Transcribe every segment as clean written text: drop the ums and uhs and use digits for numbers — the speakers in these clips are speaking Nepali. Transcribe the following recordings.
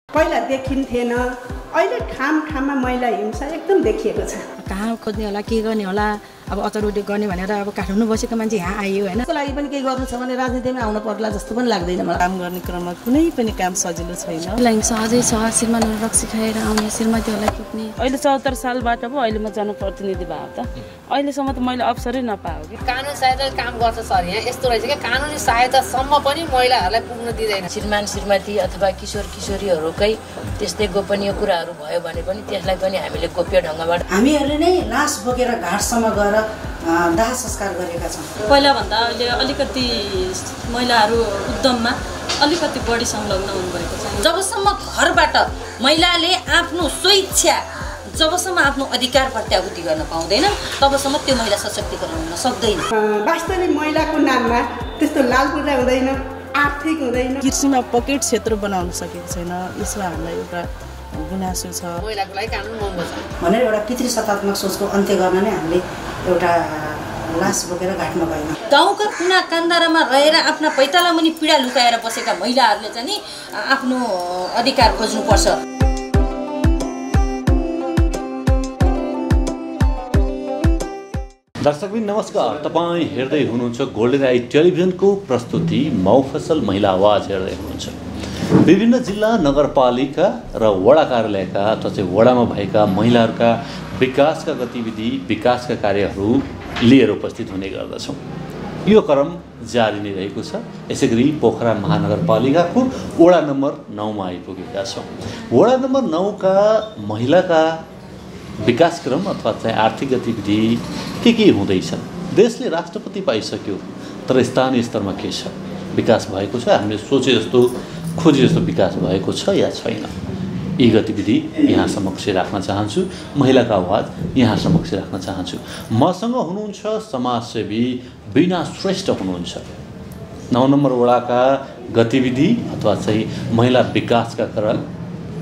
पहिला देखिन्थेन, अहिले ठाममा महिला हिंसा एकदम देखिएको छ। कहाँ खोज्ने होला, के गर्ने होला, अब अचरोटी गर्ने भनेर अब काठमाडौँ बसेको मान्छे यहाँ आयो हैन। त्यसको लागि पनि केही गर्नु छ भने राजनीतिमा आउन पर्ला जस्तो पनि लाग्दैन मलाई। काम गर्ने क्रममा कुनै पनि काम सजिलो छैन। लागि सहजै छ, श्रीमानहरू रक्सी खाएर आउने, श्रीमतीहरूलाई कुट्ने। अहिले 74 सालबाट पो अहिले म जनप्रतिनिधि भयो त। अहिलेसम्म त मैले अवसरै नपाएको कि। कानुन सहायता काम गर्छ सर, यहाँ यस्तो रहेछ कि कानुनी सहायतासम्म पनि महिलाहरूलाई पुग्न दिँदैन। श्रीमान श्रीमती अथवा किशोर किशोरीहरूकै त्यस्तै गोपनीय कुराहरू भयो भने पनि त्यसलाई पनि हामीले गोप्य ढङ्गबाट हामीहरूले नै लास बोकेर घाटसम्म गएर दाह संस्कार गरेका छौँ। पहिला भन्दा अहिले अलिकति महिलाहरू उद्यममा अलिकति बढी संलग्न हुनुभएको छ। जबसम्म घरबाट महिलाले आफ्नो स्वेच्छा जबसम्म आफ्नो अधिकार प्रत्याभूति गर्न पाउँदैन तबसम्म त्यो महिला सशक्तिकरण हुन सक्दैन। वास्तविक महिलाको नाममा त्यस्तो लालपुर्जा हुँदैन, आर्थिक हुँदैन। कृषिमा पकेट क्षेत्र बनाउन सकेको छैन, यसमा हामीलाई एउटा गुनासो छ। महिलाको लागि कानुन महँगो छ भनेर एउटा पितृसत्तात्मक सोचको अन्त्य गर्न नै हामीले एउटा लास बोकेर घाटमा गयौँ। गाउँका कुना कान्दारामा रहेर आफ्ना पैताला मुनि पीडा लुकाएर बसेका महिलाहरूले चाहिँ नि आफ्नो अधिकार खोज्नुपर्छ। दर्शकबिन नमस्कार, तपाईँ हेर्दै हुनुहुन्छ गोल्डन आई टेलिभिजनको प्रस्तुति मौफसल महिला आवाज हेर्दै हुनुहुन्छ। विभिन्न जिल्ला नगरपालिका र वडा कार्यालयका अथवा चाहिँ वडामा भएका महिलाहरूका विकासका गतिविधि विकासका कार्यहरू लिएर उपस्थित हुने गर्दछौँ। यो क्रम जारी नै रहेको छ। यसै गरी पोखरा महानगरपालिकाको वडा नम्बर 9 मा आइपुगेका छौँ। वडा नम्बर 9 का महिलाका विकासक्रम अथवा चाहिँ आर्थिक गतिविधि के हुँदैछन्। देशले राष्ट्रपति पाइसक्यो तर स्थानीय स्तरमा के छ, विकास भएको छ, हामीले सोचे जस्तो खोजे जस्तो विकास भएको छ या छैन, यी गतिविधि यहाँ समक्ष राख्न चाहन्छु। महिलाका आवाज यहाँ समक्ष राख्न चाहन्छु। मसँग हुनुहुन्छ समाजसेवी वीणा श्रेष्ठ हुनुहुन्छ। 9 नम्बर वडाका गतिविधि अथवा चाहिँ महिला विकासका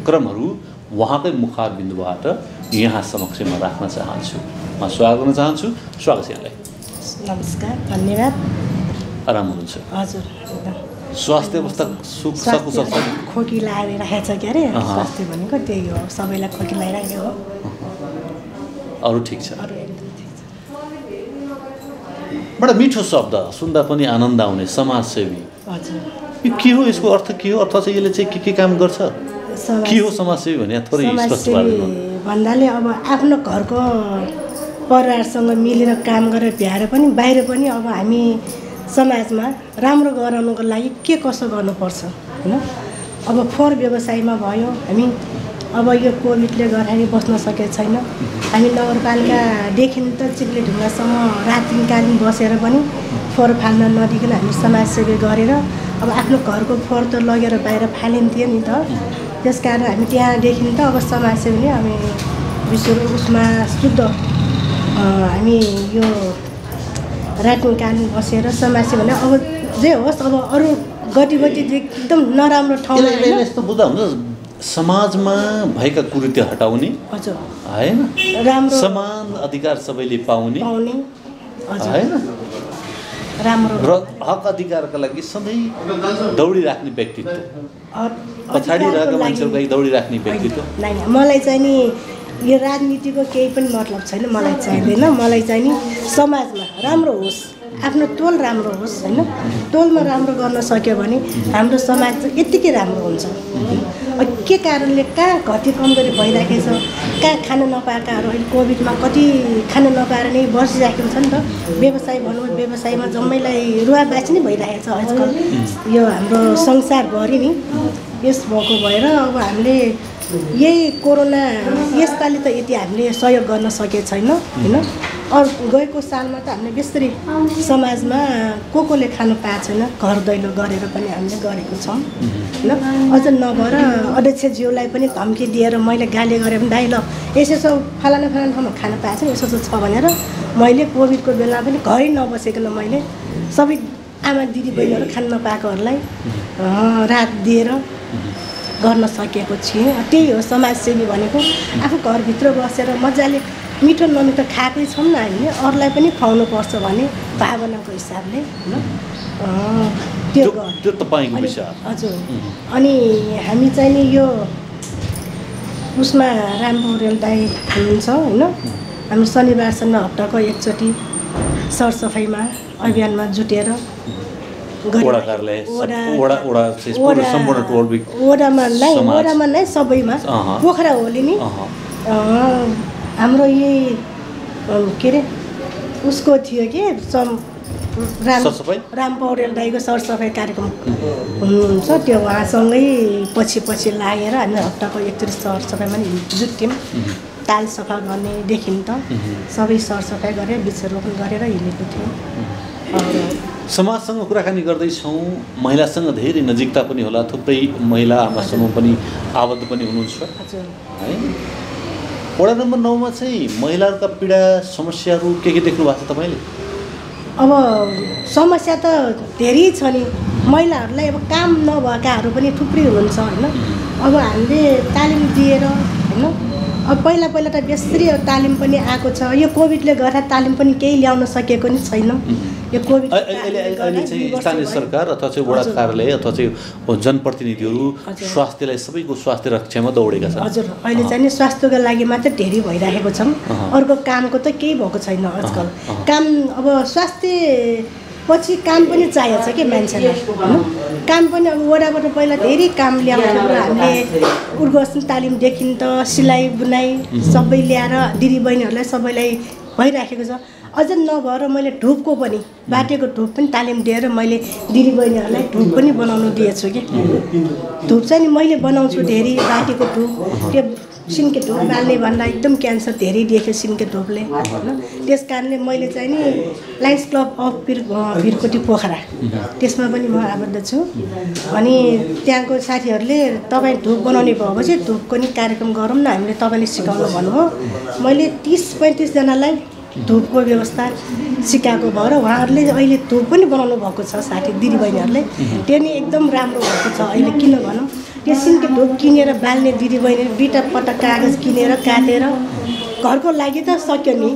क्रमहरू उहाँकै मुखारबिन्दुबाट यहाँ समक्ष म राख्न चाहन्छु। म स्वागत गर्न चाहन्छु। स्वागत छ यहाँलाई। नमस्कार, धन्यवाद। आराम हुनुहुन्छ? हजुर, स्वास्थ्य अवस्था सकुशल छ? खोकी लागिरहेको छ के अरे, स्वास्थ्य भनेको त्यही हो, सबैलाई खोकी लागिरहेको हो। अरू ठिक छ? बडा मिठो शब्द सुन्दा पनि आनन्द आउने समाजसेवी। हजुर, यो के हो, यसको अर्थ के हो, अथवा चाहिँ यसले चाहिँ के काम गर्छ, के हो समाजसेवी भने थोरै स्पष्ट पार्नु भन्नाले अब आफ्नो घरको परिवारसँग मिलेर काम गरेर भ्याएर पनि बाहिर पनि अब हामी समाजमा राम्रो गराउनको लागि के कसो गर्नुपर्छ हैन। अब फोहोर व्यवसायमा भयो, हामी अब यो कोभिडले गर्दाखेरि बस्न सकेको छैन। हामी नगरपालिकादेखि त चिप्ले ढुङ्गासम्म रातदिनकालीन बसेर पनि फोहोर फाल्न नदिकन हामी समाजसेवी गरेर अब आफ्नो घरको फोहोर त लगेर बाहिर फालिन्थ्यो नि त। त्यस कारण हामी त्यहाँदेखि त अब समाजसेवीले हामी विश्व उसमा शुद्ध हामी यो रातदिनकालीन बसेर समाजसेवी भने अब जे होस्, अब अरू गतिविधि एकदम नराम्रो ठाउँमा यस्तो बुझ्दा हुन्छ, समाजमा भएका कुरीति हटाउने, हजुर हैन, राम्रो समान अधिकार सबैले पाउने हैन, राम्रो र हक अधिकारका लागि सधैँ दौडिराख्ने व्यक्तित्व, पछाडि रहेका मान्छेहरूको लागि दौडिराख्ने व्यक्तित्व। मलाई चाहिँ नि यो राजनीतिको केही पनि मतलब छैन, मलाई चाहिँदैन। मलाई चाहिँ नि समाजमा राम्रो होस्, आफ्नो टोल राम्रो होस् हैन। टोलमा राम्रो गर्न सक्यो भने हाम्रो समाज चाहिँ यत्तिकै राम्रो हुन्छ। के कारणले कहाँ घटी कमजोरी भइराखेको छ, कहाँ खान नपाएकाहरू अहिले कोभिडमा कति खान नपाएर नै बसिराखेको छ नि त। व्यवसाय भनौँ, व्यवसायमा जम्मैलाई रुवाबासी नै भइरहेको छ आजकल यो हाम्रो संसारभरि नि। यस भएको भएर अब हामीले यही कोरोना यसपालि त यति हामीले सहयोग गर्न सकेको छैन हैन। अरू गएको सालमा त हामीले बेसरी समाजमा कोले खानु पाएको छैन, घर दैलो गरेर पनि हामीले गरेको छौँ हैन। अझ नभएर अध्यक्षज्यूलाई पनि धम्की दिएर मैले गाली गरेँ भने दाइ ल यसो फलाना ठाउँमा खान पाएको छ यसो छ भनेर मैले कोभिडको बेला पनि घरै नबसेकन मैले सबै आमा दिदी बहिनीहरू खान नपाएकोहरूलाई रात दिएर गर्न सकेको थिएँ। त्यही हो समाजसेवी भनेको। आफू घरभित्र बसेर मजाले मिठो नमिठो खाएकै छौँ न हामीले, अरूलाई पनि खुवाउनुपर्छ भन्ने भावनाको हिसाबले हैन। त्यो तपाईँको विचार? हजुर। अनि हामी चाहिँ नि यो उसमा राम पौडेल दाइ हुनुहुन्छ होइन, हामी शनिबारसँग हप्ताको एकचोटि सरसफाइमा अभियानमा जुटेर वडामा नै सबैमा पोखरा होली नि हाम्रो यही के अरे उसको थियो कि राम पौडेल दाइको सरसफाइ कार्यक्रम हुनुहुन्छ, त्यो उहाँसँगै पछि लागेर हामी हप्ताको एकचोटि सरसफाइमा नि जुट्यौँ। ताल सफा गर्नेदेखि त सबै सरसफाइ गरेर वृक्षारोपण गरेर हिँडेको थियौँ। समाजसँग कुराकानी गर्दैछौँ, महिलासँग धेरै नजिकता पनि होला, थुप्रै महिला आमा समूह पनि आबद्ध पनि हुनुहुन्छ है। वडा नम्बर 9 मा चाहिँ महिलाहरूका पीडा समस्याहरू के देख्नु भएको छ तपाईँले? अब समस्या त धेरै छ नि, महिलाहरूलाई अब काम नभएकाहरू पनि थुप्रै हुनुहुन्छ होइन। अब हामीले तालिम दिएर होइन, अब पहिला त बेसरी तालिम पनि आएको छ, यो कोभिडले गर्दा तालिम पनि केही ल्याउन सकेको नि छैन। यो कोभिड अहिले चाहिँ स्थानीय सरकार अथवा चाहिँ वडा कार्यालय अथवा चाहिँ जनप्रतिनिधिहरू स्वास्थ्यलाई सबैको स्वास्थ्य रक्षामा दौडेका छन्। हजुर, अहिले चाहिँ नि स्वास्थ्यको लागि मात्रै धेरै भइरहेको छौँ, अर्को कामको त केही भएको छैन आजकल। काम अब स्वास्थ्य पछि काम पनि चाहिएको छ कि मान्छेलाई होइन। काम पनि अब वडाबाट पहिला धेरै काम ल्याउँथ्यो र हामीले उर्गोसन तालिमदेखि त सिलाइ बुनाइ सबै ल्याएर दिदीबहिनीहरूलाई सबैलाई भइराखेको छ। अझ नभएर मैले धुपको पनि बाटेको धुप पनि तालिम दिएर मैले दिदीबहिनीहरूलाई धुप पनि बनाउनु दिएछु कि। धुप चाहिँ नि मैले बनाउँछु धेरै, बाटेको धुप, त्यो सिन्के धुप बाल्ने भन्दा एकदम क्यान्सर धेरै देख्यो सिन्के धुपले होइन। त्यस कारणले मैले चाहिँ नि लायन्स क्लब अफ भिरकोटी पोखरा त्यसमा पनि म आबद्ध छु। अनि त्यहाँको साथीहरूले तपाईँ धुप बनाउने भएपछि धुपको नि कार्यक्रम गरौँ न, हामीले तपाईँले सिकाउनु भन्नुभयो। मैले 30-35 जनालाई धुपको व्यवस्था सिकाएको भएर उहाँहरूले अहिले धुप पनि बनाउनु भएको छ साथी दिदीबहिनीहरूले। त्यो नि एकदम राम्रो भएको छ अहिले। किन भनौँ, त्यो सिन्के धुप किनेर बाल्ने दिदीबहिनीले बिटा पट्टा कागज किनेर काटेर घरको लागि त सक्यो नि।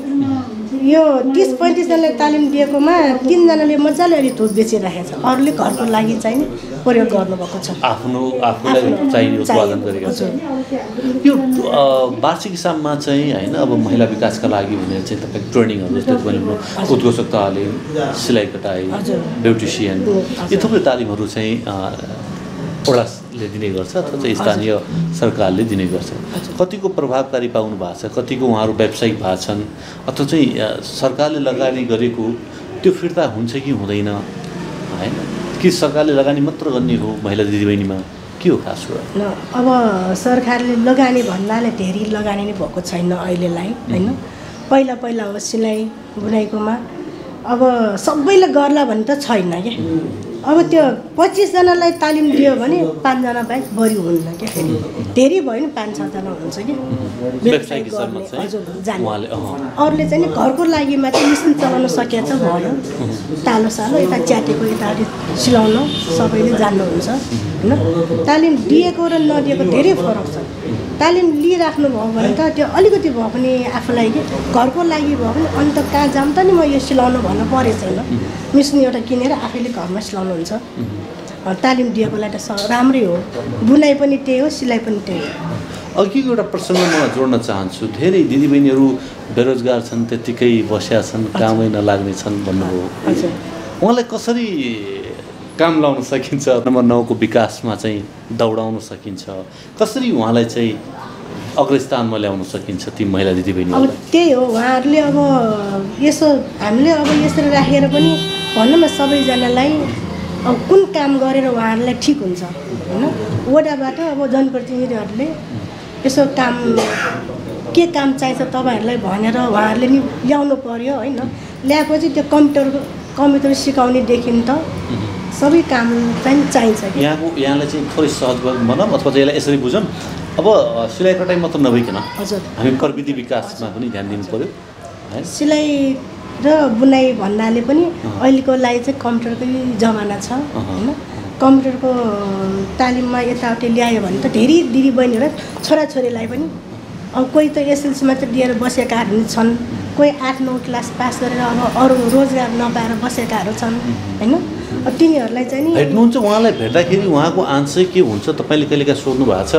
यो 30-35 जनाले तालिम दिएकोमा 3 जनाले मजाले अहिले धुप बेचिरहेको छ, अरूले घरको लागि चाहिँ नि प्रयोग गर्नुभएको छ, आफूलाई चाहिने उत्पादन गरेका छन्। यो वार्षिक हिसाबमा चाहिँ होइन, अब महिला विकासका लागि भनेर चाहिँ तपाईँ ट्रेनिङहरू जस्तै पनि उद्घोषक तालिम, सिलाइ कटाइ, ब्युटिसियन, यो थुप्रै तालिमहरू चाहिँ वडाले दिने गर्छ अथवा चाहिँ स्थानीय सरकारले दिने गर्छ। कतिको प्रभावकारी पाउनु भएको छ, कतिको उहाँहरू व्यावसायिक भएको छन्, अथवा चाहिँ सरकारले लगानी गरेको त्यो फिर्ता हुन्छ कि हुँदैन होइन, कि सरकारले लगानी मात्र गर्ने हो महिला दिदीबहिनीमा, के हो खास कुरा? अब सरकारले लगानी भन्नाले धेरै लगानी नै भएको छैन अहिलेलाई होइन। पहिला हो सिलाइ बुनाइकोमा अब सबैले गर्ला भने त छैन क्या। अब त्यो 25 जनालाई तालिम दियो भने 5 जना बाहेक बढी हुन्न क्या, फेरि धेरै भयो नि 5-6 जना हुन्छ कि व्यवसाय गर्ने। हजुर, जाने अरूले चाहिँ नि घरको लागि मात्रै मिसिन चलाउन सकेको छ भयो, तालो सालो यता च्याटेको यताउति सिलाउन सबैले जान्नुहुन्छ होइन। तालिम दिएको र नदिएको धेरै फरक छ। तालिम लिइराख्नु भयो भने त त्यो अलिकति भए पनि आफूलाई कि घरको लागि भयो भने अन्त कहाँ जाऊँ त नि म यो सिलाउनु भन्नु परेको छैन, मिसिन एउटा किनेर आफैले घरमा सिलाउनुहुन्छ। तालिम दिएकोलाई त राम्रै हो, बुनाइ पनि त्यही हो, सिलाइ पनि त्यही हो। अघिको एउटा प्रसङ्ग म जोड्न चाहन्छु, धेरै दिदीबहिनीहरू बेरोजगार छन्, त्यत्तिकै बस्या छन्, कामै नलाग्ने छन् भन्नुभयो। उहाँलाई कसरी काम लाउन सकिन्छ, नम्बर 9 को विकासमा चाहिँ दौडाउन सकिन्छ, कसरी उहाँलाई चाहिँ अग्रस्थानमा ल्याउन सकिन्छ ती महिला दिदीबहिनीहरू? अब त्यही हो, उहाँहरूले अब यसो हामीले अब यसरी राखेर पनि भनौँ न सबैजनालाई अब कुन काम गरेर उहाँहरूलाई ठिक हुन्छ होइन। वडाबाट अब जनप्रतिनिधिहरूले यसो काम के काम चाहिन्छ तपाईँहरूलाई भनेर उहाँहरूले नि ल्याउनु पर्यो होइन। ल्याएपछि त्यो कम्प्युटर सिकाउनेदेखि त सबै काम चाहिँ चाहिन्छ। यहाँलाई चाहिँ थोरै सहज भनौँ अथवा चाहिँ यसलाई यसरी बुझौँ, अब सिलाइ कटाइ मात्र नभइकन हजुर हामी प्रविधि विकासमा पनि ध्यान दिनु पर्यो है। सिलाइ र बुनाइ भन्नाले पनि अहिलेको लागि चाहिँ कम्प्युटरकै जमाना छ होइन। कम्प्युटरको तालिममा यताउति ल्यायो भने त धेरै दिदीबहिनीहरू छोराछोरीलाई पनि अब कोही त एसएलसी मात्र दिएर बसेकाहरू छन्, कोही 8-9 क्लास पास गरेर अब अरू रोजगार नपाएर बसेकाहरू छन् होइन। तिनीहरूलाई चाहिँ नि भेट्नुहुन्छ उहाँलाई भेट्दाखेरि उहाँको आन्सर के हुन्छ तपाईँले कहिलेकाहीँ सोध्नु भएको छ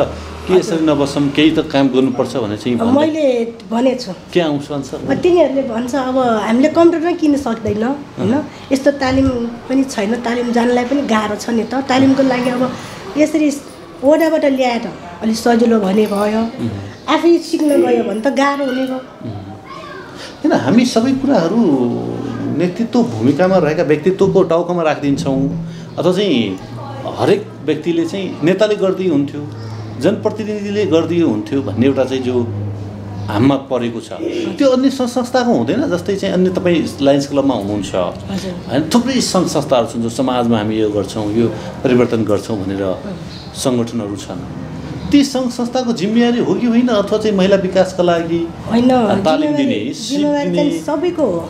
कि यसरी नबसौँ केही त काम गर्नुपर्छ भने चाहिँ मैले भनेछु के आउँछ आन्सर तिनीहरूले भन्छ अब हामीले कम्प्युटरै किन्न सक्दैन होइन यस्तो तालिम पनि छैन तालिम जानलाई पनि गाह्रो छ नि त तालिमको लागि अब यसरी ओडाबाट ल्याएर अलिक सजिलो भने भयो आफै सिक्न गयो भने त गाह्रो हुने भयो किन हामी सबै कुराहरू नेतृत्व भूमिकामा रहेका व्यक्तित्वको टाउकोमा राखिदिन्छौँ अथवा चाहिँ हरेक व्यक्तिले चाहिँ नेताले गर्दै हुन्थ्यो जनप्रतिनिधिले गरिदियो हुन्थ्यो भन्ने एउटा चाहिँ जो हाममा परेको छ त्यो अन्य संस्थाको हुँदैन जस्तै चाहिँ अन्य तपाईँ लायन्स क्लबमा हुनुहुन्छ होइन थुप्रै सङ्घ संस्थाहरू छन् जो समाजमा हामी यो गर्छौँ यो परिवर्तन गर्छौँ भनेर सङ्गठनहरू छन् ती सङ्घ संस्थाको जिम्मेवारी हो कि होइन अथवा चाहिँ महिला विकासका लागि होइन तालिम दिने जिम्मेवारी चाहिँ सबैको हो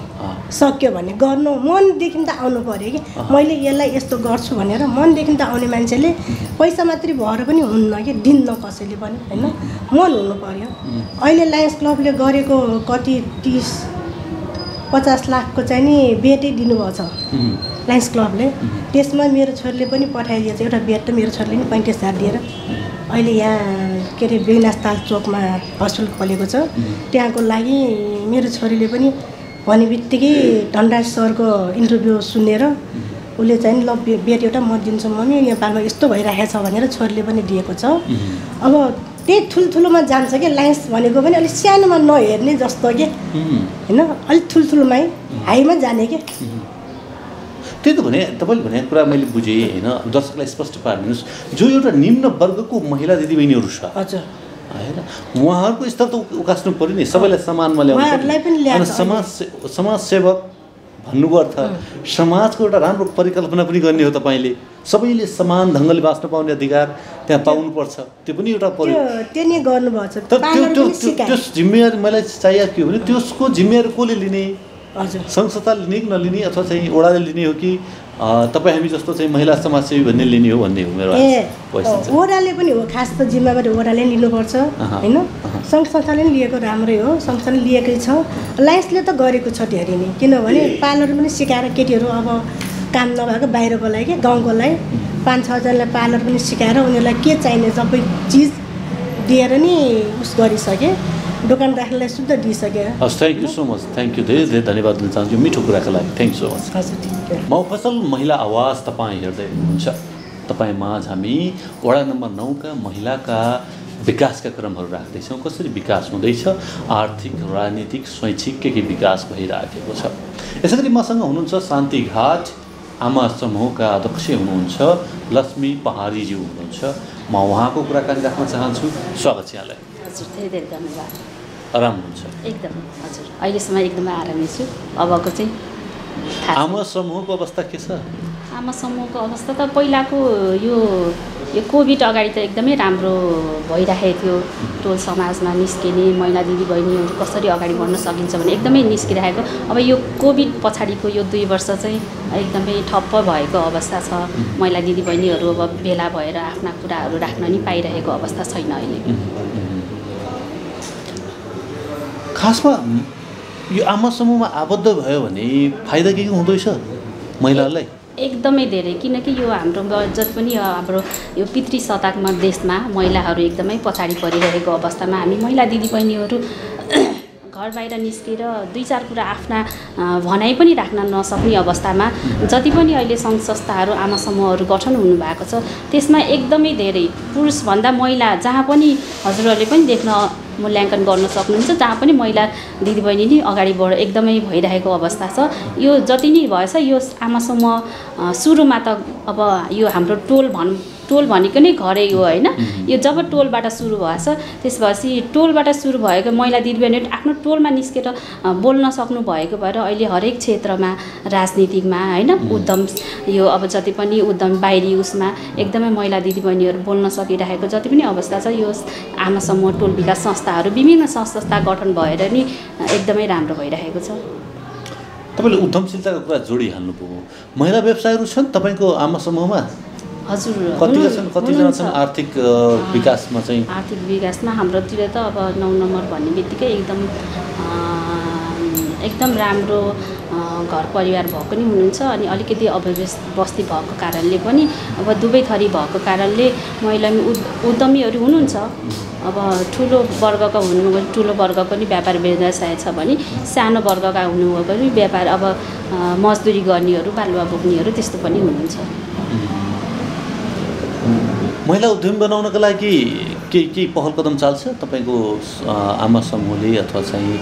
सक्यो भने गर्नु मनदेखि त आउनु पर्यो कि मैले यसलाई यस्तो गर्छु भनेर मनदेखि त आउने मान्छेले पैसा मात्रै भएर पनि हुन्न कि दिन्न कसैले पनि होइन मन हुनु पर्यो अहिले लायन्स क्लबले गरेको कति 30-50 लाखको चाहिँ नि बेटै दिनुभएको छ लायन्स क्लबले त्यसमा मेरो छोरीले पनि पठाइदिएको छ एउटा बेट त मेरो छोरीले पनि 35,000 दिएर अहिले यहाँ के अरे बेगनासताल चोकमा हस्पिटल खोलेको छ त्यहाँको लागि मेरो छोरीले पनि भने बित्तिकै धनराज सरको इन्टरभ्यू सुनेर उसले चाहिँ ल बेट एउटा म दिन्छु मम्मी नेपालमा यस्तो भइरहेको छ भनेर छोरीले पनि दिएको छ अब त्यही ठुल्ठुलोमा जान्छ कि लायन्स भनेको पनि अलिक सानोमा नहेर्ने जस्तो कि होइन अलिक ठुल्ठुलोमै हाईमा जाने कि त्यही त भने तपाईँले भनेको कुरा मैले बुझेँ होइन दर्शकलाई स्पष्ट पारिदिनुहोस् जो एउटा निम्न वर्गको महिला दिदीबहिनीहरू छ हजुर होइन उहाँहरूको स्तर त उकास्नु पऱ्यो नि सबैलाई समानमा ल्याउनु समाजसेवक भन्नुको अर्थ समाजको एउटा राम्रो परिकल्पना पनि गर्ने हो तपाईँले सबैले समान ढङ्गले बाँच्न पाउने अधिकार त्यहाँ पाउनुपर्छ त्यो पनि एउटा त्यो नि गर्नुभएको छ त्यस जिम्मेवारी मलाई चाहिएको के हो भने त्यसको जिम्मेवारी कसले लिने हजुर सङ्घ संस्थाले लिने कि नलिने अथवा चाहिँ ओडाले लिने हो कि तपाईँ हामी जस्तो चाहिँ महिला समाजसेवी भन्ने लिने हो भन्ने हो मेरो ओडाले पनि हो खास त जिम्मेवारी ओडाले लिनुपर्छ होइन सङ्घ संस्थाले पनि लिएको राम्रै हो संस्थाले लिएकै छ लायन्सले त गरेको छ धेरै नै किनभने पार्लर पनि सिकाएर केटीहरू अब काम नभएको बाहिरको लागि गाउँकोलाई 5-6 जनालाई पार्लर पनि सिकाएर उनीहरूलाई के चाहिने सबै चिज दिएर नि उस गरिसके दोकान राख्नेलाई शुद्ध दिइसके हस् thank you so much thank you धेरै धेरै धन्यवाद दिन चाहन्छु मिठो कुराको लागि थ्याङ्क सो मच हजुर मफसल महिला आवाज तपाईँ हेर्दै हुनुहुन्छ तपाईँ माझ हामी वडा नम्बर 9 का महिलाका विकासका क्रमहरू राख्दैछौँ कसरी विकास हुँदैछ आर्थिक राजनीतिक शैक्षिक के विकास भइराखेको छ यसै गरी मसँग हुनुहुन्छ शान्तिघाट आमा समूहका अध्यक्ष हुनुहुन्छ लक्ष्मी पहाडीज्यू हुनुहुन्छ म उहाँको कुराकानी राख्न चाहन्छु स्वागत छ यहाँलाई हजुर धेरै धेरै धन्यवाद आराम हुन्छ एकदम हजुर अहिलेसम्म एकदमै आरामै छु अबको चाहिँ आमा समूहको अवस्था के छ आमा समूहको अवस्था त पहिलाको यो कोभिड अगाडि त एकदमै राम्रो भइरहेको थियो टोल समाजमा निस्किने महिला दिदीबहिनीहरू कसरी अगाडि बढ्न सकिन्छ भने एकदमै निस्किरहेको अब यो कोभिड पछाडिको यो 2 वर्ष चाहिँ एकदमै ठप्प भएको अवस्था छ महिला दिदीबहिनीहरू अब भेला भएर आफ्ना कुराहरू राख्न नि पाइरहेको अवस्था छैन अहिले खासमा यो आमा समूहमा आबद्ध भयो भने फाइदा के हुँदैछ महिलाहरूलाई एकदमै धेरै किनकि यो हाम्रो जति पनि हाम्रो यो पितृ सत्तात्मक देशमा महिलाहरू एकदमै पछाडि परिरहेको अवस्थामा हामी महिला दिदीबहिनीहरू घर बाहिर निस्केर 2-4 कुरा आफ्ना भनाइ पनि राख्न नसक्ने अवस्थामा जति पनि अहिले सङ्घ संस्थाहरू आमा समूहहरू गठन हुनुभएको छ त्यसमा एकदमै धेरै पुरुषभन्दा महिला जहाँ पनि हजुरहरूले पनि देख्न मूल्याङ्कन गर्न सक्नुहुन्छ जहाँ पनि महिला दिदीबहिनी नै अगाडि बढ एकदमै भइरहेको अवस्था छ यो जति नै भएछ यो आमा समूह सुरुमा त अब यो हाम्रो टोल भनेको नै घरै हो होइन यो जब टोलबाट सुरु भएछ त्यसपछि टोलबाट सुरु भएको महिला दिदीबहिनीहरू आफ्नो टोलमा निस्केर बोल्न सक्नु भएको भएर अहिले हरेक क्षेत्रमा राजनीतिमा होइन उद्यम यो अब जति पनि उद्यम बाहिरी उसमा एकदमै महिला दिदीबहिनीहरू बोल्न सकिरहेको जति पनि अवस्था छ यो आमा समूह टोल विकास संस्थाहरू विभिन्न संस्था गठन भएर नि एकदमै राम्रो भइरहेको छ तपाईँले उद्यमशीलताको कुरा जोडिहाल्नुभयो महिला व्यवसायहरू छन् तपाईँको आमा समूहमा हजुर कतिजना छन् आर्थिक विकासमा चाहिँ आर्थिक विकासमा हाम्रोतिर त अब 9 नम्बर भन्ने बित्तिकै एकदम राम्रो घर परिवार भएको नि हुनुहुन्छ अनि अलिकति अव्यवस्थित भएको कारणले पनि अब दुवै थरी भएको कारणले महिलामी उद्यमीहरू हुनुहुन्छ। अब ठुलो वर्गका हुनुभयो ठुलो वर्गको नि व्यापार व्यवसाय छ भने सानो वर्गका हुनुभयो पनि व्यापार अब मजदुरी गर्नेहरू बालुवा बोक्नेहरू त्यस्तो पनि हुनुहुन्छ। महिला उद्यमी बनाउनका लागि के पहल कदम चाल्छ तपाईँको आमा समूहले अथवा चाहिँ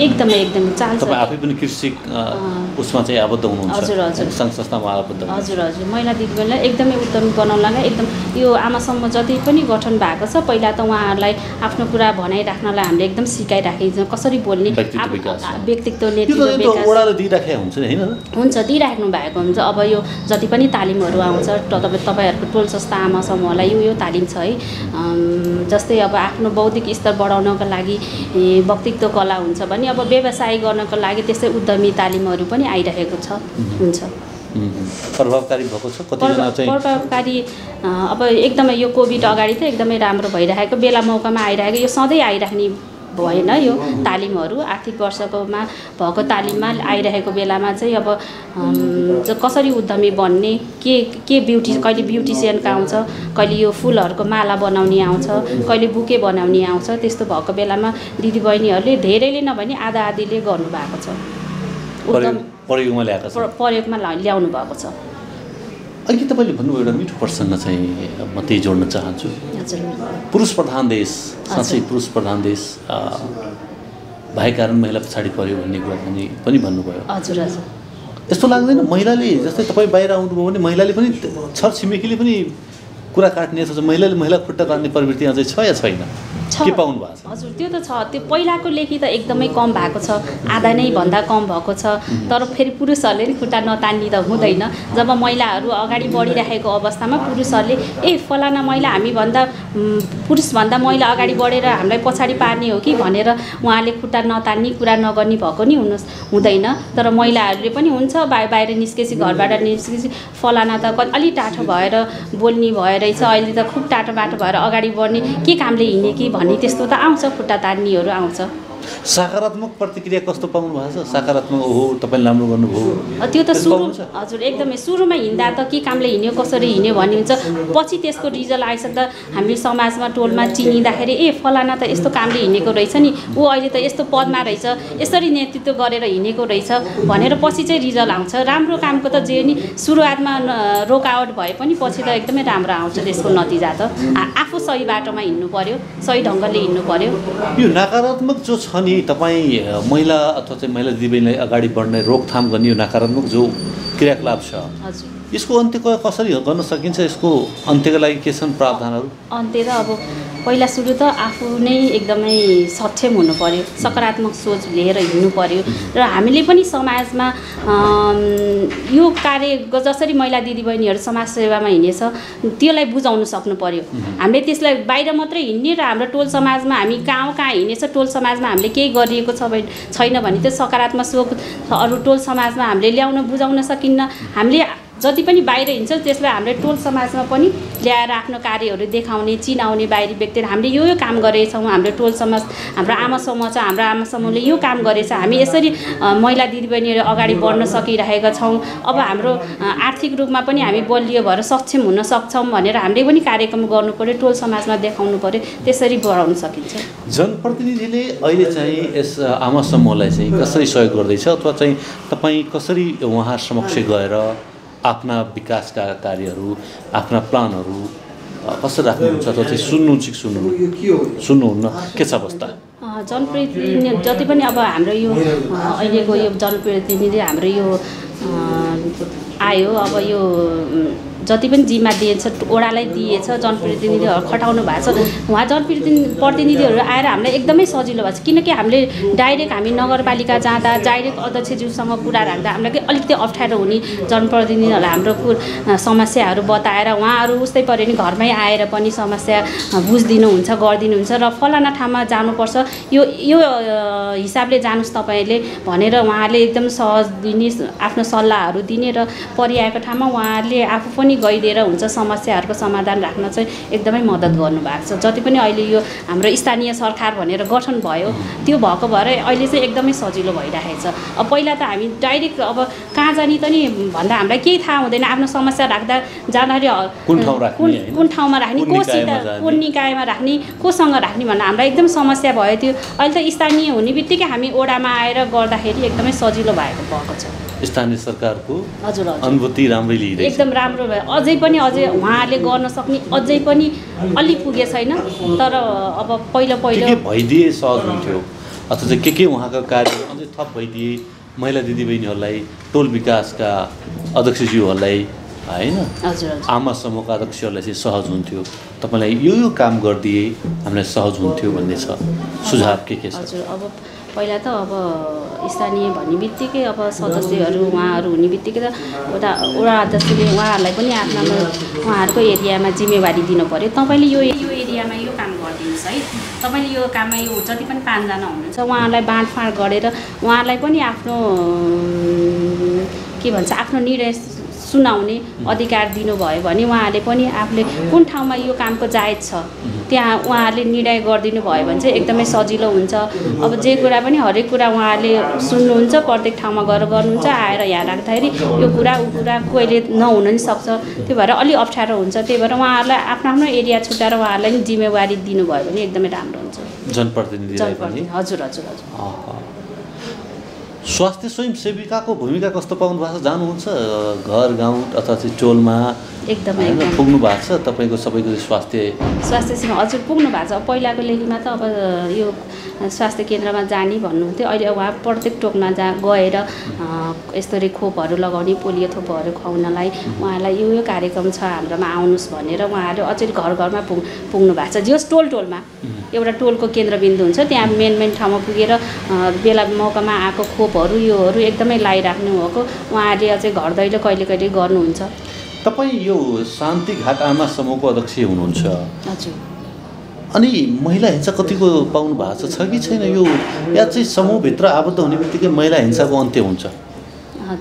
एकदमै चाल्छ। तपाईँ आफै पनि कृषि उसमा चाहिँ आबद्ध हुनुहुन्छ? हजुर हजुर सङ्घ संस्थामा आबद्ध? हजुर हजुर महिला दिदीबहिनीलाई एकदमै उद्यमी बनाउनलाई एकदम यो आमा समूह जति पनि गठन भएको छ पहिला त उहाँहरूलाई आफ्नो कुरा भनाइराख्नलाई हामीले एकदम सिकाइराखेको छ कसरी बोल्ने व्यक्तित्व नेतृत्व ओडाले दिइराखेको हुन्छ नि हैन? हुन्छ दिइराख्नु भएको हुन्छ। अब यो जति पनि तालिमहरू आउँछ तपाईँहरूको टोल संस्था आमा समूहलाई यो तालिम छ है। जस्तै अब आफ्नो बौद्धिक स्तर बढाउनको लागि वक्तित्व कला हुन्छ भने अब व्यवसाय गर्नको लागि त्यस्तै उद्यमी तालिमहरू पनि आइरहेको छ हुन्छ। प्रभावकारी भएको छ कतिजना चाहिँ? प्रभावकारी अब एकदमै यो कोभिड अगाडि त एकदमै राम्रो भइरहेको बेला मौकामा आइरहेको यो सधैँ आइराख्ने भएन। यो तालिमहरू आर्थिक वर्षकोमा भएको तालिममा आइरहेको बेलामा चाहिँ अब कसरी उद्यमी बन्ने के कहिले ब्युटिसियनका आउँछ कहिले यो फुलहरूको माला बनाउने आउँछ कहिले बुके बनाउने आउँछ त्यस्तो भएको बेलामा दिदीबहिनीहरूले धेरैले नभने आधा आधीले गर्नुभएको छ प्रयोगमा ल्याउनु भएको छ। अघि तपाईँले भन्नुभयो एउटा मिठो प्रसङ्ग चाहिँ म त्यही जोड्न चाहन्छु। पुरुष प्रधान देश साँच्चै पुरुष प्रधान देश भए कारण महिला पछाडि पर्यो भन्ने कुरा पनि भन्नुभयो। हजुर हजुर यस्तो लाग्दैन महिलाले जस्तै तपाईँ बाहिर आउनुभयो भने महिलाले पनि छरछिमेकीले पनि कुरा काट्ने छ महिलाले महिला खुट्टा तान्ने प्रवृत्ति अझै छ या छैन? के पाउनु भएको छ? हजुर त्यो त छ। त्यो पहिलाको लेखी त एकदमै कम भएको छ आधा नै भन्दा कम भएको छ। तर फेरि पुरुषहरूले नि खुट्टा नतान्नी त हुँदैन। जब महिलाहरू अगाडि बढिरहेको अवस्थामा पुरुषहरूले फलाना महिला हामीभन्दा पुरुषभन्दा महिला अगाडि बढेर हामीलाई पछाडि पार्ने हो कि भनेर उहाँले खुट्टा नतान्ने कुरा नगर्ने भएको नि हुँदैन। तर महिलाहरूले पनि हुन्छ बाहिर निस्केपछि घरबाट निस्केपछि फलाना त अलि टाठो भएर बोल्ने भएरहेछ अहिले त खुब टाठो बाटो भएर अगाडि बढ्ने के कामले हिँड्ने कि भन्ने त्यस्तो त आउँछ खुट्टा तान्नेहरू आउँछ। सकारात्मक प्रतिक्रिया कस्तो पाउनु भएको छ? सकारात्मक हो तपाईँले राम्रो गर्नुभयो त्यो त सुरु हजुर एकदमै सुरुमा हिँड्दा त के कामले हिँड्यो कसरी हिँड्यो भन्ने हुन्छ। पछि त्यसको रिजल्ट आइसक्दा हामीले समाजमा टोलमा चिनिँदाखेरि फलाना त यस्तो कामले हिँडेको रहेछ नि ऊ अहिले त यस्तो पदमा रहेछ यसरी नेतृत्व गरेर हिँडेको रहेछ भनेर पछि चाहिँ रिजल्ट आउँछ। राम्रो कामको त जे नि सुरुवातमा रोकावट भए पनि पछि त एकदमै राम्रो आउँछ त्यसको नतिजा त। आफू सही बाटोमा हिँड्नु पर्यो सही ढङ्गले हिँड्नु पर्यो। यो नकारात्मक जो छ नि तपाईँ महिला अथवा चाहिँ महिला दिदीबहिनीलाई अगाडि बढ्ने रोकथाम गर्ने यो नकारात्मक जो क्रियाकलाप छ यसको अन्त्य कसरी गर्न सकिन्छ? यसको अन्त्यको लागि के छन् प्रावधानहरू? अन्त्य त अब पहिला सुरु त आफू नै एकदमै सक्षम हुनु पर्यो सकारात्मक सोच लिएर हिँड्नु पर्यो र हामीले पनि समाजमा यो कार्य जसरी महिला दिदीबहिनीहरू समाज सेवामा हिँडेछ त्यसलाई बुझाउन सक्नु पर्यो। हामीले त्यसलाई बाहिर मात्रै हिँड्ने र हाम्रो टोल समाजमा हामी कहाँ हिँडेछ टोल समाजमा हामीले केही गरिएको छैन भने त्यो सकारात्मक सोच अरू टोल समाजमा हामीले ल्याउन बुझाउन सकिन्न। हामीले जति पनि बाहिर हिँड्छ त्यसलाई हामीले टोल समाजमा पनि ल्याएर आफ्नो कार्यहरू देखाउने चिनाउने बाहिरी व्यक्तिहरू हामीले यो काम गरेछौँ हाम्रो टोल समाज हाम्रो आमा समूह छ हाम्रो आमा समूहले यो काम गरेछ हामी यसरी महिला दिदीबहिनीहरू अगाडि बढ्न सकिरहेका छौँ। अब हाम्रो आर्थिक रूपमा पनि हामी बलियो भएर सक्षम हुन सक्छौँ भनेर हामीले पनि कार्यक्रम गर्नु पर्यो टोल समाजमा देखाउनु पर्यो त्यसरी बढाउन सकिन्छ। जनप्रतिनिधिले अहिले चाहिँ यस आमा समूहलाई चाहिँ कसरी सहयोग गर्दैछ अथवा चाहिँ तपाईँ कसरी उहाँ समक्ष गएर आफ्ना विकासका कार्यहरू आफ्ना प्लानहरू कसरी राख्नुहुन्छ अथवा चाहिँ सुन्नुहुन्न के छ अवस्था? जनप्रतिनिधि जति पनि अब हाम्रो यो अहिलेको यो जनप्रतिनिधि हाम्रो यो आयो अब यो जति पनि जिम्मा दिएछ ओडालाई दिएछ जनप्रतिनिधिहरू खटाउनु भएको छ उहाँ जनप्रतिनिधिहरू आएर हामीलाई एकदमै सजिलो भएको छ किनकि हामीले डाइरेक्ट हामी नगरपालिका जाँदा डाइरेक्ट अध्यक्षज्यूसँग कुरा राख्दा हामीलाई अलिकति अप्ठ्यारो हुने जनप्रतिनिधिहरूलाई हाम्रो समस्याहरू बताएर उहाँहरू उस्तै पऱ्यो नि घरमै आएर पनि समस्या बुझिदिनुहुन्छ गरिदिनुहुन्छ र फलाना ठाउँमा जानुपर्छ यो हिसाबले जानुहोस् तपाईँले भनेर उहाँहरूले एकदम सहज दिने आफ्नो सल्लाहहरू दिने र परिआएको ठाउँमा उहाँहरूले आफू पनि पनि गइदिएर हुन्छ समस्याहरूको समाधान राख्न चाहिँ एकदमै मद्दत गर्नुभएको छ। जति पनि अहिले यो हाम्रो स्थानीय सरकार भनेर गठन भयो त्यो भएको भएर अहिले चाहिँ एकदमै सजिलो भइरहेको छ। अब पहिला त हामी डाइरेक्ट अब कहाँ जाने त नि भन्दा हामीलाई केही थाहा हुँदैन, आफ्नो समस्या राख्दा जाँदाखेरि कुन ठाउँमा राख्ने, कोसित कुन निकायमा राख्ने, कोसँग राख्ने भन्दा हामीलाई एकदम समस्या भयो थियो। अहिले त स्थानीय हुने बित्तिकै हामी ओडामा आएर गर्दाखेरि एकदमै सजिलो भएको छ। स्थानीय सरकारको हजुर अनुभूति राम्रै लिइरहेछ, एकदम राम्रो भयो। अझै उहाँहरूले गर्न सक्ने अझै पनि अलि पुगे छैन, तर अब पहिलो भइदिए सहज हुन्थ्यो अथवा चाहिँ के उहाँका कार्य अझै थप भइदिए महिला दिदीबहिनीहरूलाई, टोल विकासका अध्यक्षज्यूहरूलाई हैन, आमा समूहका अध्यक्षहरूलाई चाहिँ सहज हुन्थ्यो। तपाईँलाई यो काम गरिदिए हामीलाई सहज हुन्थ्यो भन्ने छ सुझाव के छ? हजुर अब पहिला त अब स्थानीय भन्ने बित्तिकै अब सदस्यहरू उहाँहरू हुने बित्तिकै त एउटा वडा अध्यक्षले उहाँहरूलाई पनि आफ्नो उहाँहरूको एरियामा जिम्मेवारी दिनु पऱ्यो। तपाईँले यो एरियामा यो काम गरिदिनुहोस् है, तपाईँले यो काममा यो जति पनि 5 जना हुनुहुन्छ उहाँहरूलाई बाँडफाँड गरेर उहाँहरूलाई पनि आफ्नो के भन्छ आफ्नो निर्णय सुनाउने अधिकार दिनुभयो भने उहाँहरूले पनि आफूले कुन ठाउँमा यो कामको जायज छ त्यहाँ उहाँहरूले निर्णय गरिदिनु भयो भने चाहिँ एकदमै सजिलो हुन्छ। अब जे कुरा पनि हरेक कुरा उहाँहरूले सुन्नुहुन्छ, प्रत्येक ठाउँमा गएर गर्नुहुन्छ, आएर यहाँ राख्दाखेरि यो कुरा ऊ कुरा कहिले नहुन नि सक्छ, त्यो भएर अलि अप्ठ्यारो हुन्छ। त्यही भएर उहाँहरूलाई आफ्नो एरिया छुट्याएर उहाँहरूलाई नि जिम्मेवारी दिनुभयो भने एकदमै राम्रो हुन्छ। जनप्रतिनिधिलाई पनि हजुर। स्वास्थ्य स्वयंसेविकाको भूमिका कस्तो पाउनु भएको छ? जानुहुन्छ घर गाउँ अथवा चाहिँ टोलमा एकदमै पुग्नु भएको छ तपाईँको सबैको स्वास्थ्य सेवा हजुर पुग्नु भएको छ। पहिलाको लेखीमा त अब यो स्वास्थ्य केन्द्रमा जाने भन्नुहुन्थ्यो, अहिले उहाँ प्रत्येक टोकमा गएर यस्तरी खोपहरू लगाउने, पोलियो थोपहरू खुवाउनलाई उहाँलाई यो कार्यक्रम छ हाम्रोमा आउनुहोस् भनेर उहाँहरू अझै घर घरमा पुग्नु भएको छ। जस टोलमा एउटा टोलको केन्द्रबिन्दु हुन्छ, त्यहाँ मेन ठाउँमा पुगेर बेला मौकामा आएको खोपहरू योहरू एकदमै लगाइराख्नु भएको उहाँहरूले अझै घर दैलो कहिले गर्नुहुन्छ। तपाईँ यो शान्तिघाट आमा समूहको अध्यक्ष हुनुहुन्छ, हजुर, अनि महिला हिंसा कतिको पाउनु भएको छ कि छैन? यो या चाहिँ समूहभित्र आबद्ध हुने बित्तिकै महिला हिंसाको अन्त्य हुन्छ?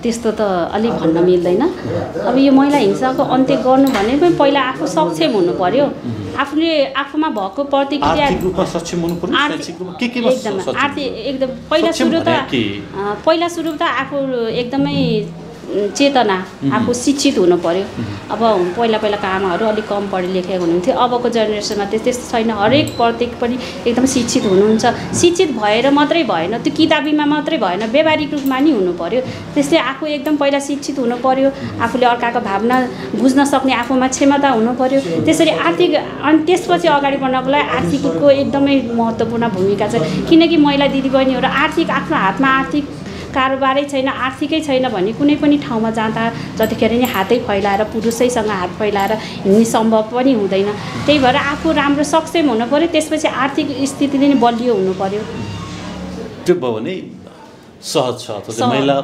त्यस्तो त अलिक भन्न मिल्दैन। अब यो महिला हिंसाको अन्त्य गर्नु भने पनि पहिला आफू सक्षम हुनु पर्यो, आफूले आफूमा भएको प्रतिक्रिया एकदम पहिला सुरु त आफू एकदमै चेतना आफू शिक्षित हुनु पर्यो। अब पहिलाको आमाहरू अलिक कम पढे लेखेको हुनुहुन्थ्यो, अबको जेनेरेसनमा त्यस्तो छैन, हरेक प्रत्येक पनि एकदम शिक्षित हुनुहुन्छ। शिक्षित भएर मात्रै भएन, त्यो किताबीमा मात्रै भएन, व्यावहारिक रूपमा नि हुनु पर्यो। त्यसले आफू एकदम पहिला शिक्षित हुनु पर्यो, आफूले अर्काको भावना बुझ्न सक्ने आफूमा क्षमता हुनु पर्यो। त्यसरी आर्थिक अनि त्यसपछि अगाडि बढ्नको लागि आर्थिकको एकदमै महत्त्वपूर्ण भूमिका छ, किनकि महिला दिदीबहिनीहरू आफ्नो हातमा आर्थिक कारोबारै छैन, आर्थिकै छैन भने कुनै पनि ठाउँमा जाँदा जतिखेर नि हातै फैलाएर पुरुषैसँग हात फैलाएर हिँड्ने सम्भव पनि हुँदैन। त्यही भएर आफू राम्रो सक्षम हुनु पर्यो, त्यसपछि आर्थिक स्थितिले नि बलियो हुनु पर्यो। त्यो भयो भने सहज छ, महिला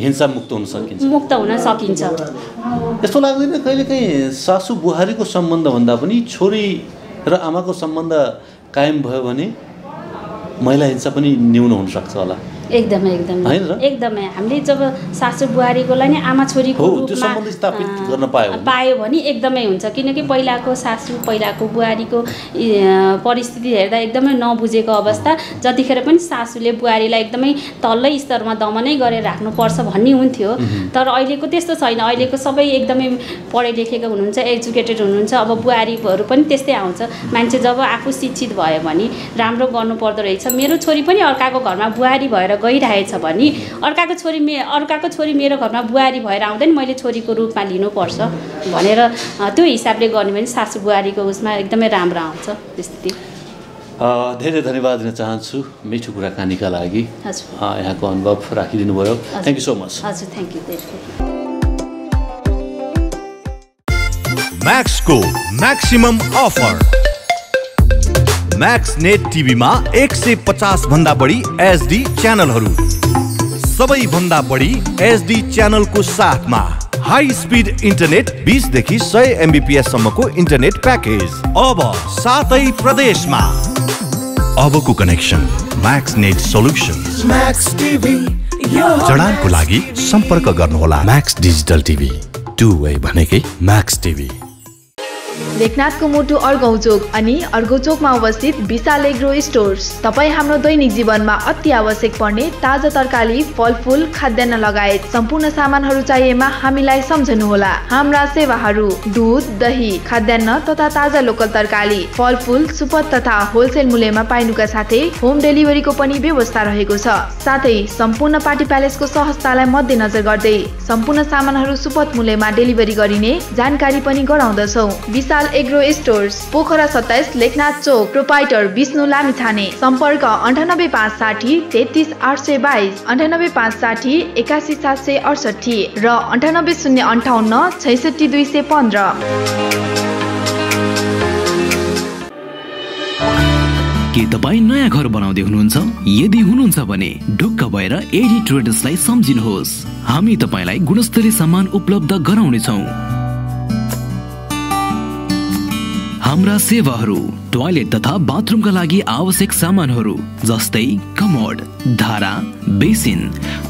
हिंसा मुक्त हुन सकिन्छ। यस्तो लाग्दैन कहिलेकाहीँ सासू बुहारीको सम्बन्धभन्दा पनि छोरी र आमाको सम्बन्ध कायम भयो भने महिला हिंसा पनि न्यून हुनसक्छ होला? एकदमै हामीले जब सासू बुहारीकोलाई नै आमा छोरीको रूपमा स्थापित गर्न पायो भने एकदमै हुन्छ। किनकि पहिलाको सासू पहिलाको बुहारीको परिस्थिति हेर्दा एकदमै नबुझेको अवस्था, जतिखेर पनि सासूले बुहारीलाई एकदमै तल्लै स्तरमा दमनै गरेर राख्नुपर्छ भन्ने हुन्थ्यो। तर अहिलेको त्यस्तो छैन, अहिलेको सबै एकदमै पढे लेखेको हुनुहुन्छ, एजुकेटेड हुनुहुन्छ। अब बुहारीहरू पनि त्यस्तै आउँछ। मान्छे जब आफू शिक्षित भयो भने राम्रो गर्नुपर्दो रहेछ। मेरो छोरी पनि अर्काको घरमा बुहारी भएर गइरहेछ भने अर्काको छोरी मेरो घरमा बुहारी भएर आउँदैन, मैले छोरीको रूपमा लिनुपर्छ भनेर त्यो हिसाबले गर्ने भने सासू बुहारीको उसमा एकदमै राम्रो आउँछ स्थिति। धेरै धन्यवाद दिन चाहन्छु मिठो कुराकानीका लागि। यहाँको अनुभव राखिदिनु भयो। Thank you so much. हजुर, थ्याङ्क यू। म्याक्सको म्याक्सिमम अफर। म्याक्स नेट टिभीमा 150 भन्दा बढी एचडी च्यानलहरू, सबैभन्दा बढी एचडी च्यानलको साथमा हाई स्पिड इन्टरनेट 20 देखि 100 MBPS सम्मको इन्टरनेट प्याकेज अब 7 प्रदेशमा। अबको connection max net solutions. Max TV जडानको लागि सम्पर्क गर्नुहोला max digital TV two way भनेकै म्याक्स टिभी। लेखनाथको मुटु अर्घौचोक अनि अर्घौचोकमा अवस्थित विशाल एग्रो स्टोर्स। तपाईँ हाम्रो दैनिक जीवनमा अति आवश्यक पर्ने ताजा तरकारी, फलफुल, खाद्यान्न लगायत सम्पूर्ण सामानहरू चाहिएमा हामीलाई सम्झनुहोला। हाम्रा सेवाहरू दुध, दही, खाद्यान्न तथा ताजा लोकल तरकारी, फलफुल, सुपथ तथा होलसेल मूल्यमा पाइनुका साथै होम डेलिभरीको पनि व्यवस्था रहेको छ। साथै सम्पूर्ण पार्टी प्यालेसको सहजतालाई मध्यनजर गर्दै सम्पूर्ण सामानहरू सुपथ मूल्यमा डेलिभरी गरिने जानकारी पनि गराउँदछौँ। विशाल एग्रो स्टोर्स, पोखरा 27, लेखनाथ चोक, प्रोपाइटर विष्णु लामिछाने। सम्पर्क 98560 33822, 98560 81768 र 98058 66215। के तपाईँ नयाँ घर बनाउँदै हुनुहुन्छ? यदि हुनुहुन्छ भने ढुक्क भएर एडी ट्रेडर्सलाई सम्झिनुहोस्। हामी तपाईँलाई गुणस्तरीय सामान उपलब्ध गराउनेछौँ। हाम्रा सेवाहरू टोयलेट तथा बाथरुमका लागि आवश्यक सामानहरू जस्तै कमोड, धारा, बेसिन,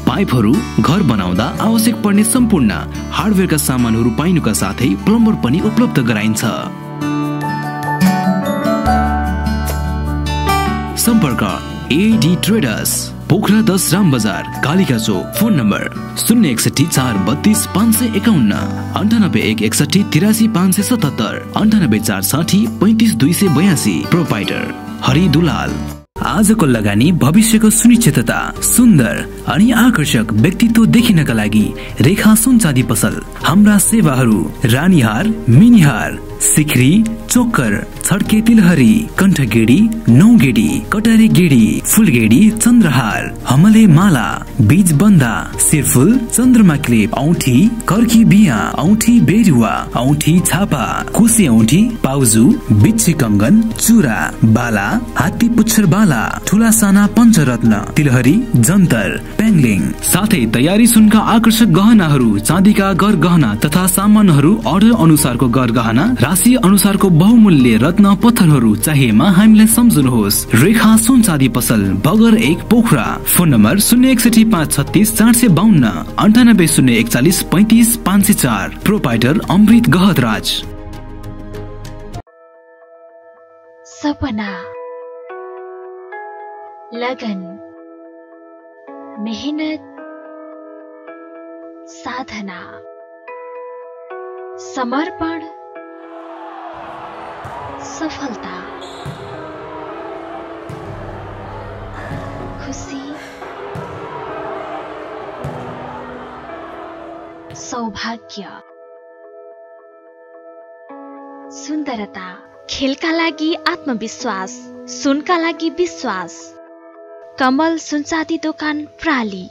पाइपहरू, घर बनाउँदा आवश्यक पर्ने सम्पूर्ण हार्डवेयरका सामानहरू पाइनुका साथै प्लम्बर पनि उपलब्ध गराइन्छ। सम्पर्क AD traders, Pokhara 10 Ram Bazar, Kalika Chowk. Phone number 061 432 551, 98 161 83 577, 98 460 35 282। Proprietor Hari Dulal. आजको लगानी भविष्यको सुनिश्चितता, सुन्दर अनि आकर्षक व्यक्तित्व देखिनका लागि रेखा सुन चाँदी पसल। हाम्रा सेवाहरू रानीहार, मिनिहार, सिक्री, चोकर, छड्के तिलहरी, कण्ठगेडी, नौगेडी, कटारे गेडी, फुलगेडी, चन्द्रहार, हमले माला, बीज बन्दा, सिरफुल, चन्द्रमा क्लिप, औठी, कर्की बिया, औठी बेरुवा, औठी छापा, कुसे औठी, पाउजु, बिच्छी कंगन, चुरा, बाला, हात्ती पुच्छर बाला, ठुला साना पञ्चरत्न, तिलहरी, जन्तर, पेङ्लिङ, साथै तयारी सुनका आकर्षक गहनाहरू, चाँदीका गर गहना तथा सामानहरू अर्डर अनुसारको गर गहना, राशि अनुसारको बहुमूल्य रत्न पत्थरहरू चाहिएमा हामीलाई सम्झनुहोस्। रेखा सुन चाँदी पसल, Bagar 1, Pokhara. Phone number 061 536 452, 98 041 35 504। Proprietor Amrit Gahatraj. सपना, लगन, मेहनत, साधना, समर्पण, सफलता, खुशी, सौभाग्य, सुन्दरता, खेलका लागि आत्मविश्वास, सुनका लागि विश्वास। कमल सुनचाँदी दोकान प्राली।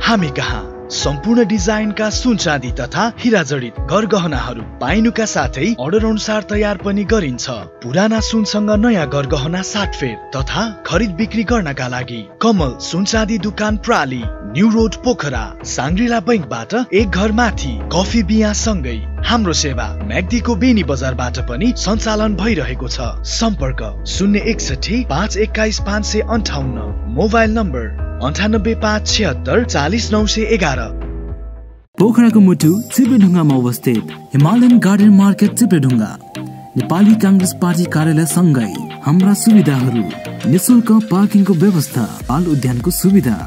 हामी कहाँ सम्पूर्ण डिजाइनका सुन चाँदी तथा हीरा जडित गरगहनाहरू पाइनुका साथै अर्डर अनुसार तयार पनि गरिन्छ। पुराना सुनसँग नयाँ गरगहना साटफेर तथा खरिद बिक्री गर्नका लागि कमल सुन चाँदी दुकान प्राली, न्यू रोड पोखरा, साङ्ग्रिला बैंकबाट एक घर माथि, कफी बिया सँगै। हाम्रो सेवा म्याग्दीको बेनी बजारबाट पनि सञ्चालन भइरहेको छ। सम्पर्क 061 521 558, मोबाइल नम्बर 98 576 40 911। पोखराको मुटु चिप्लेढुङ्गामा अवस्थित Himalayan garden market Chipledhunga, Nepali Congress party कार्यालय सँगै हाम्रा सुविधाहरू निशुल्क पार्किङको व्यवस्था, बाल उद्यानको सुविधा,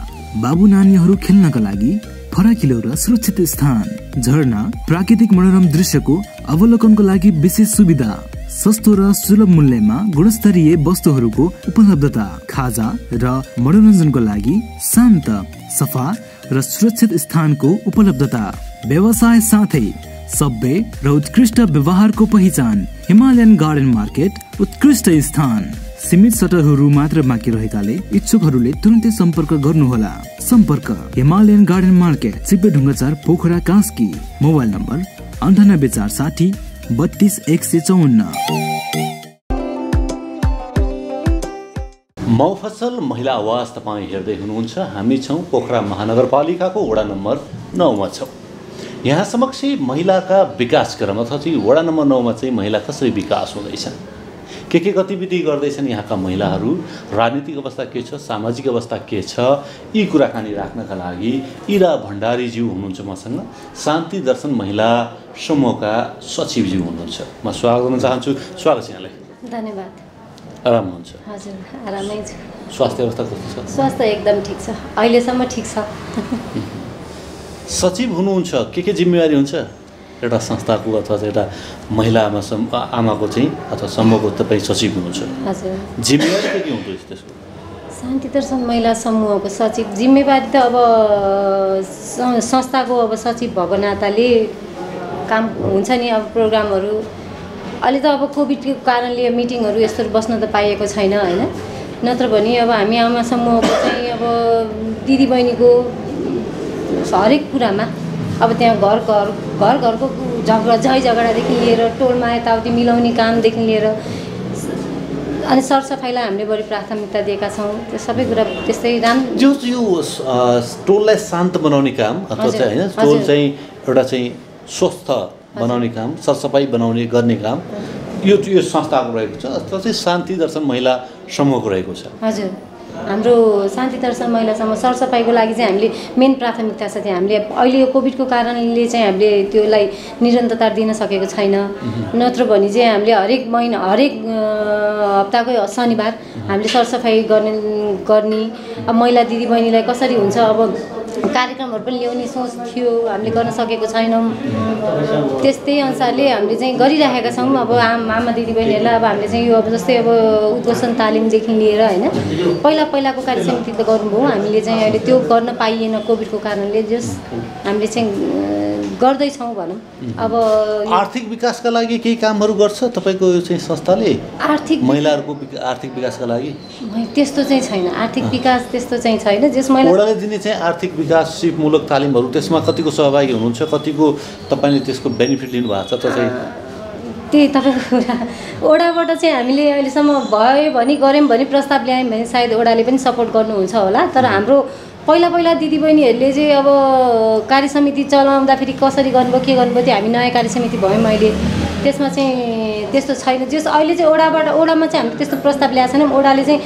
बाबु नानीहरू खेल्नका लागि फराकिलो र सुरक्षित स्थान, झरना, प्राकृतिक मनोरम दृश्यको अवलोकनको लागि विशेष सुविधा, सस्तो र सुलभ मूल्यमा गुणस्तरीय वस्तुहरूको उपलब्धता, खाजा र मनोरञ्जनको लागि शान्त, सफा र सुरक्षित स्थानको उपलब्धता, व्यवसाय साथै सभ्य र उत्कृष्ट व्यवहारको पहिचान। हिमालयन गार्डन मार्केट उत्कृष्ट स्थान। सीमित सटरहरू मात्र बाँकी रहेकाले इच्छुकहरूले तुरन्तै सम्पर्क गर्नुहोला। सम्पर्क Himalayan garden market, Chipledhunga 4, Pokhara, Kaski. Mobile number 98 460 32 154। मौफसल महिला आवाज तपाईँ हेर्दै हुनुहुन्छ। हामी छौँ पोखरा महानगरपालिकाको वडा नम्बर 9 मा छौँ। यहाँ समक्ष महिलाका विकास क्रम अथवा चाहिँ वडा नम्बर 9 मा चाहिँ महिला कसरी विकास हुँदैछन्, के गतिविधि गर्दैछन् यहाँका महिलाहरू, राजनीतिक अवस्था के छ, सामाजिक अवस्था के छ, यी कुराकानी राख्नका लागि इरा भण्डारीज्यू हुनुहुन्छ मसँग, शान्ति दर्शन महिला समूहका सचिवज्यू हुनुहुन्छ। म स्वागत गर्न चाहन्छु। स्वागत छ यहाँलाई। धन्यवाद। आराम हुन्छ? हजुर आरामै छु। स्वास्थ्य अवस्था कस्तो छ? स्वास्थ्य एकदम ठिक छ, अहिलेसम्म ठिक छ। सचिव हुनुहुन्छ, के जिम्मेवारी हुन्छ एउटा संस्थाको अथवा एउटा महिला आमाको चाहिँ अथवा समूहको? तपाईँ सचिव हुनुहुन्छ, हजुर। जिम्मेवारी के हुन्छ त्यसको? शान्ति दर्शन महिला समूहको सचिव जिम्मेवारी त अब संस्थाको अब सचिव भएको नाताले काम हुन्छ नि। अब प्रोग्रामहरू अहिले त अब कोभिडको कारणले मिटिङहरू यस्तो बस्न त पाइएको छैन होइन। नत्र भने अब हामी आमा समूहको चाहिँ अब दिदीबहिनीको हरेक कुरामा अब त्यहाँ घरको झगडादेखि लिएर टोलमा यताउति मिलाउने कामदेखि लिएर अनि सरसफाइलाई हामीले बढी प्राथमिकता दिएका छौँ। त्यो सबै कुरा त्यस्तै राम्रो। यो टोललाई शान्त बनाउने काम अथवा चाहिँ होइन, टोल चाहिँ एउटा चाहिँ स्वस्थ बनाउने काम, सरसफाइ गर्ने काम यो संस्थाको रहेको छ अथवा चाहिँ शान्ति दर्शन महिला समूहको रहेको छ? हजुर, हाम्रो शान्ति दर्शन महिला समूह सरसफाइको लागि चाहिँ हामीले मेन प्राथमिकता छ। त्यहाँ हामीले अहिले यो कोभिडको कारणले चाहिँ हामीले त्यसलाई निरन्तरता दिन सकेको छैन। नत्र भने चाहिँ हामीले हरेक महिना हरेक हप्ताको शनिबार हामीले सरसफाइ गर्ने अब महिला दिदीबहिनीलाई कसरी हुन्छ अब कार्यक्रमहरू पनि ल्याउने सोच थियो, हामीले गर्न सकेको छैनौँ। त्यस्तै अनुसारले हामीले चाहिँ गरिराखेका छौँ। अब आमा दिदीबहिनीहरूलाई अब हामीले चाहिँ यो अब जस्तै अब उद्घोषण तालिमदेखि लिएर होइन पहिलाको कार्य समिति त गर्नुभयो, हामीले चाहिँ अहिले त्यो गर्न पाइएन कोभिडको कारणले। जस हामीले चाहिँ गर्दैछौँ भनौँ। अब आर्थिक विकासका लागि केही कामहरू गर्छ तपाईँको चाहिँ संस्थाले? महिलाहरूको आर्थिक विकासका लागि त्यस्तो चाहिँ छैन, आर्थिक विकास त्यस्तो चाहिँ छैन। जस महिलाले दिने चाहिँ आर्थिक विकासमूलक तालिमहरू त्यसमा कतिको सहभागी हुनुहुन्छ, कतिको तपाईँले त्यसको बेनिफिट लिनुभएको छ? त चाहिँ त्यही तपाईँको कुरा ओडाबाट चाहिँ हामीले अहिलेसम्म भयो भने गऱ्यौँ भने प्रस्ताव ल्यायौँ भने सायद ओडाले पनि सपोर्ट गर्नुहुन्छ होला। तर हाम्रो पहिला दिदीबहिनीहरूले चाहिँ अब कार्य समिति चलाउँदाखेरि कसरी गर्नुभयो के गर्नुभयो त्यो हामी नयाँ कार्य समिति भयौँ अहिले, त्यसमा चाहिँ त्यस्तो छैन। जस अहिले चाहिँ ओडामा चाहिँ हामीले त्यस्तो प्रस्ताव ल्याएको छैनौँ। ओडाले चाहिँ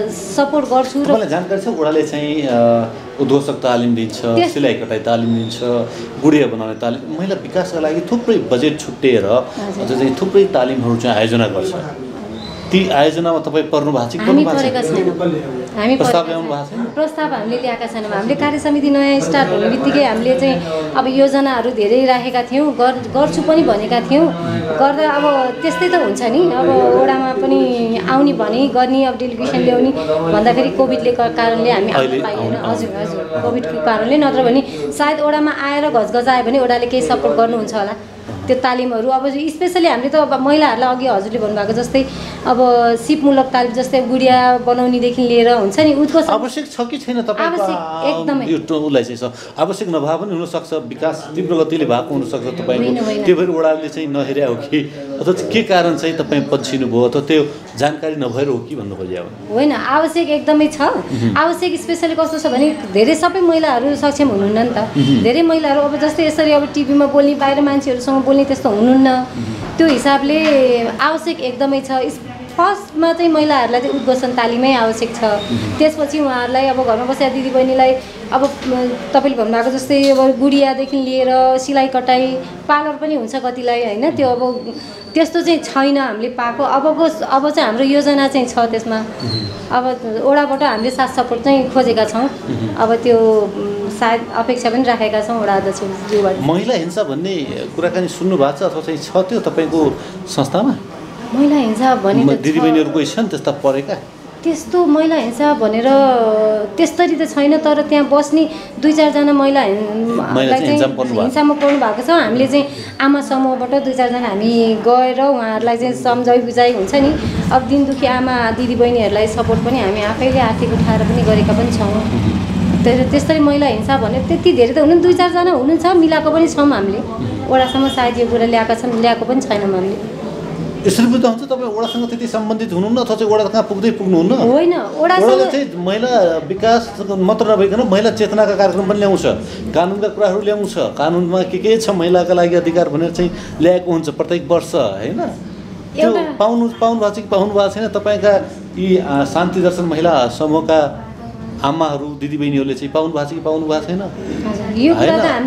सपोर्ट गर्छु। तपाईँलाई जानकारी छ ओडाले चाहिँ उद्घोषक तालिम दिन्छ, सिलाइ कटाइ तालिम दिन्छ, गुडिया बनाउने तालिम, महिला विकासका लागि थुप्रै बजेट छुट्टिएर अझ चाहिँ थुप्रै तालिमहरू चाहिँ आयोजना गर्छ। ती आयोजनामा तपाईँ पर्नु भएको छ कि हामी परेका छैनौँ? हामी प्रस्ताव ल्याउनु भएको छैन? प्रस्ताव हामीले ल्याएका छैनौँ। हामीले कार्य समिति नयाँ स्टार्ट हुने बित्तिकै हामीले चाहिँ अब योजनाहरू धेरै राखेका थियौँ, गर्छु पनि भनेका थियौँ। गर्दा अब त्यस्तै त हुन्छ नि, अब ओडामा पनि आउने भने गर्ने अब डेलिगेसन ल्याउने भन्दाखेरि कोभिडले कारणले हामी आउन पाइएन। हजुर कोभिडको कारणले, नत्र भने सायद ओडामा आएर घचघचायो भने ओडाले केही सपोर्ट गर्नुहुन्छ होला त्यो तालिमहरू। अब स्पेसली हामीले त अब महिलाहरूलाई अघि हजुरले भन्नुभएको जस्तै अब सिपमूलक तालिम जस्तै गुडिया बनाउनेदेखि लिएर हुन्छ नि उद्घोषण आवश्यक छ कि छैन तपाईँको? एकदमै यो टोललाई चाहिँ आवश्यक नभए पनि हुनसक्छ, विकास तीव्र गतिले भएको हुनसक्छ तपाईँको, त्यो भएर ओडाले चाहिँ नहेर्या हो कि अथवा के कारण चाहिँ तपाईँ पन्छिनु भयो अथवा त्यो जानकारी नभएर हो कि भन्नु खोजेको? होइन, आवश्यक एकदमै छ। आवश्यक स्पेसली कस्तो छ भने धेरै सबै महिलाहरू सक्षम हुनुहुन्न नि त। धेरै महिलाहरू अब जस्तै यसरी अब टिभीमा बोल्ने, बाहिर मान्छेहरूसँग बोल्ने त्यस्तो हुनुहुन्न। त्यो हिसाबले आवश्यक एकदमै छ। फर्स्टमा चाहिँ महिलाहरूलाई चाहिँ उद्घोषण तालिमै आवश्यक छ। त्यसपछि उहाँहरूलाई अब घरमा बसेका दिदीबहिनीलाई अब तपाईँले भन्नुभएको जस्तै अब गुडियादेखि लिएर सिलाइ कटाइ पार्लर पनि हुन्छ कतिलाई होइन, त्यो अब त्यस्तो चाहिँ छैन हामीले पाएको। अब चाहिँ हाम्रो योजना चाहिँ छ त्यसमा। अब ओडाबाट हामीले साथ सपोर्ट चाहिँ खोजेका छौँ। अब त्यो सायद अपेक्षा पनि राखेका छौँ वडा अध्यक्षज्यूबाट। महिला हिंसा भन्ने कुराकानी सुन्नु भएको छ अथवा चाहिँ छ त्यो तपाईँको संस्थामा? महिला हिंसा भने दिदीबहिनीहरूको छन् त्यस्ता परेका? त्यस्तो महिला हिंसा भनेर त्यस्तरी त छैन, तर त्यहाँ बस्ने 2-4जना महिलालाई चाहिँ हिंसामा पर्नु भएको छ। हामीले चाहिँ आमा समूहबाट 2-4जना हामी गएर उहाँहरूलाई चाहिँ सम्झाइ बुझाइ हुन्छ नि। अब दिन दुखी आमा दिदीबहिनीहरूलाई सपोर्ट पनि हामी आफैले आर्थिक उठाएर पनि गरेका पनि छौँ। त्यस्तरी महिला हिंसा भने त्यति धेरै त हुनु 2-4जना हुनुहुन्छ, मिलाएको पनि छौँ हामीले। ओडासम्म सायद यो कुरा ल्याएको पनि छैनौँ हामीले। यसरी बुझ्दा हुन्छ तपाईँ ओडासँग त्यति सम्बन्धित हुनुहुन्न अथवा चाहिँ ओडा कहाँ पुग्नुहुन्न? होइन, ओडाले चाहिँ महिला विकास मात्र नभइकन महिला चेतनाका कार्यक्रम पनि ल्याउँछ, कानुनका कुराहरू ल्याउँछ, कानुनमा के छ महिलाका लागि अधिकार भनेर चाहिँ ल्याएको हुन्छ प्रत्येक वर्ष होइन। त्यो पाउनु भएको छ कि पाउनु भएको छैन तपाईँका यी शान्ति दर्शन महिला समूहका आमाहरू दिदीबहिनीहरूले चाहिँ पाउनु भएको छ कि पाउनु भएको छैन?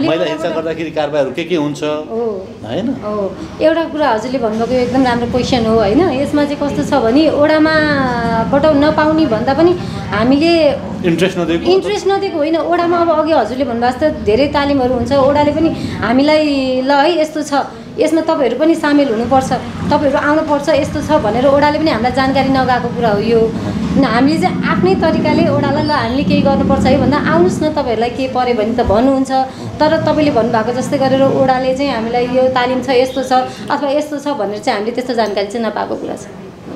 महिला हिंसा गर्दाखेरि कारबाहीहरू के हुन्छ होइन? एउटा कुरा हजुरले भन्नुभएको एकदम राम्रो क्वेसन हो होइन। यसमा चाहिँ कस्तो छ भने ओडामाबाट नपाउने भन्दा पनि हामीले इन्ट्रेस्ट नदिएको होइन। ओडामा अब अघि हजुरले भन्नुभएको जस्तो धेरै तालिमहरू हुन्छ, ओडाले पनि हामीलाई ल है यस्तो छ, यसमा तपाईँहरू पनि सामेल हुनुपर्छ, तपाईँहरू आउनुपर्छ, यस्तो छ भनेर ओडाले पनि हामीलाई जानकारी नगएको कुरा हो यो। हामीले चाहिँ आफ्नै तरिकाले ओडालाई ल हामीले केही गर्नुपर्छ है भन्दा आउनुहोस् न तपाईँहरूलाई के पऱ्यो भने त भन्नुहुन्छ। तर तपाईँले भन्नुभएको जस्तै गरेर ओडाले चाहिँ हामीलाई यो तालिम छ, यस्तो छ अथवा यस्तो छ भनेर चाहिँ हामीले त्यस्तो जानकारी चाहिँ नपाएको कुरा छ,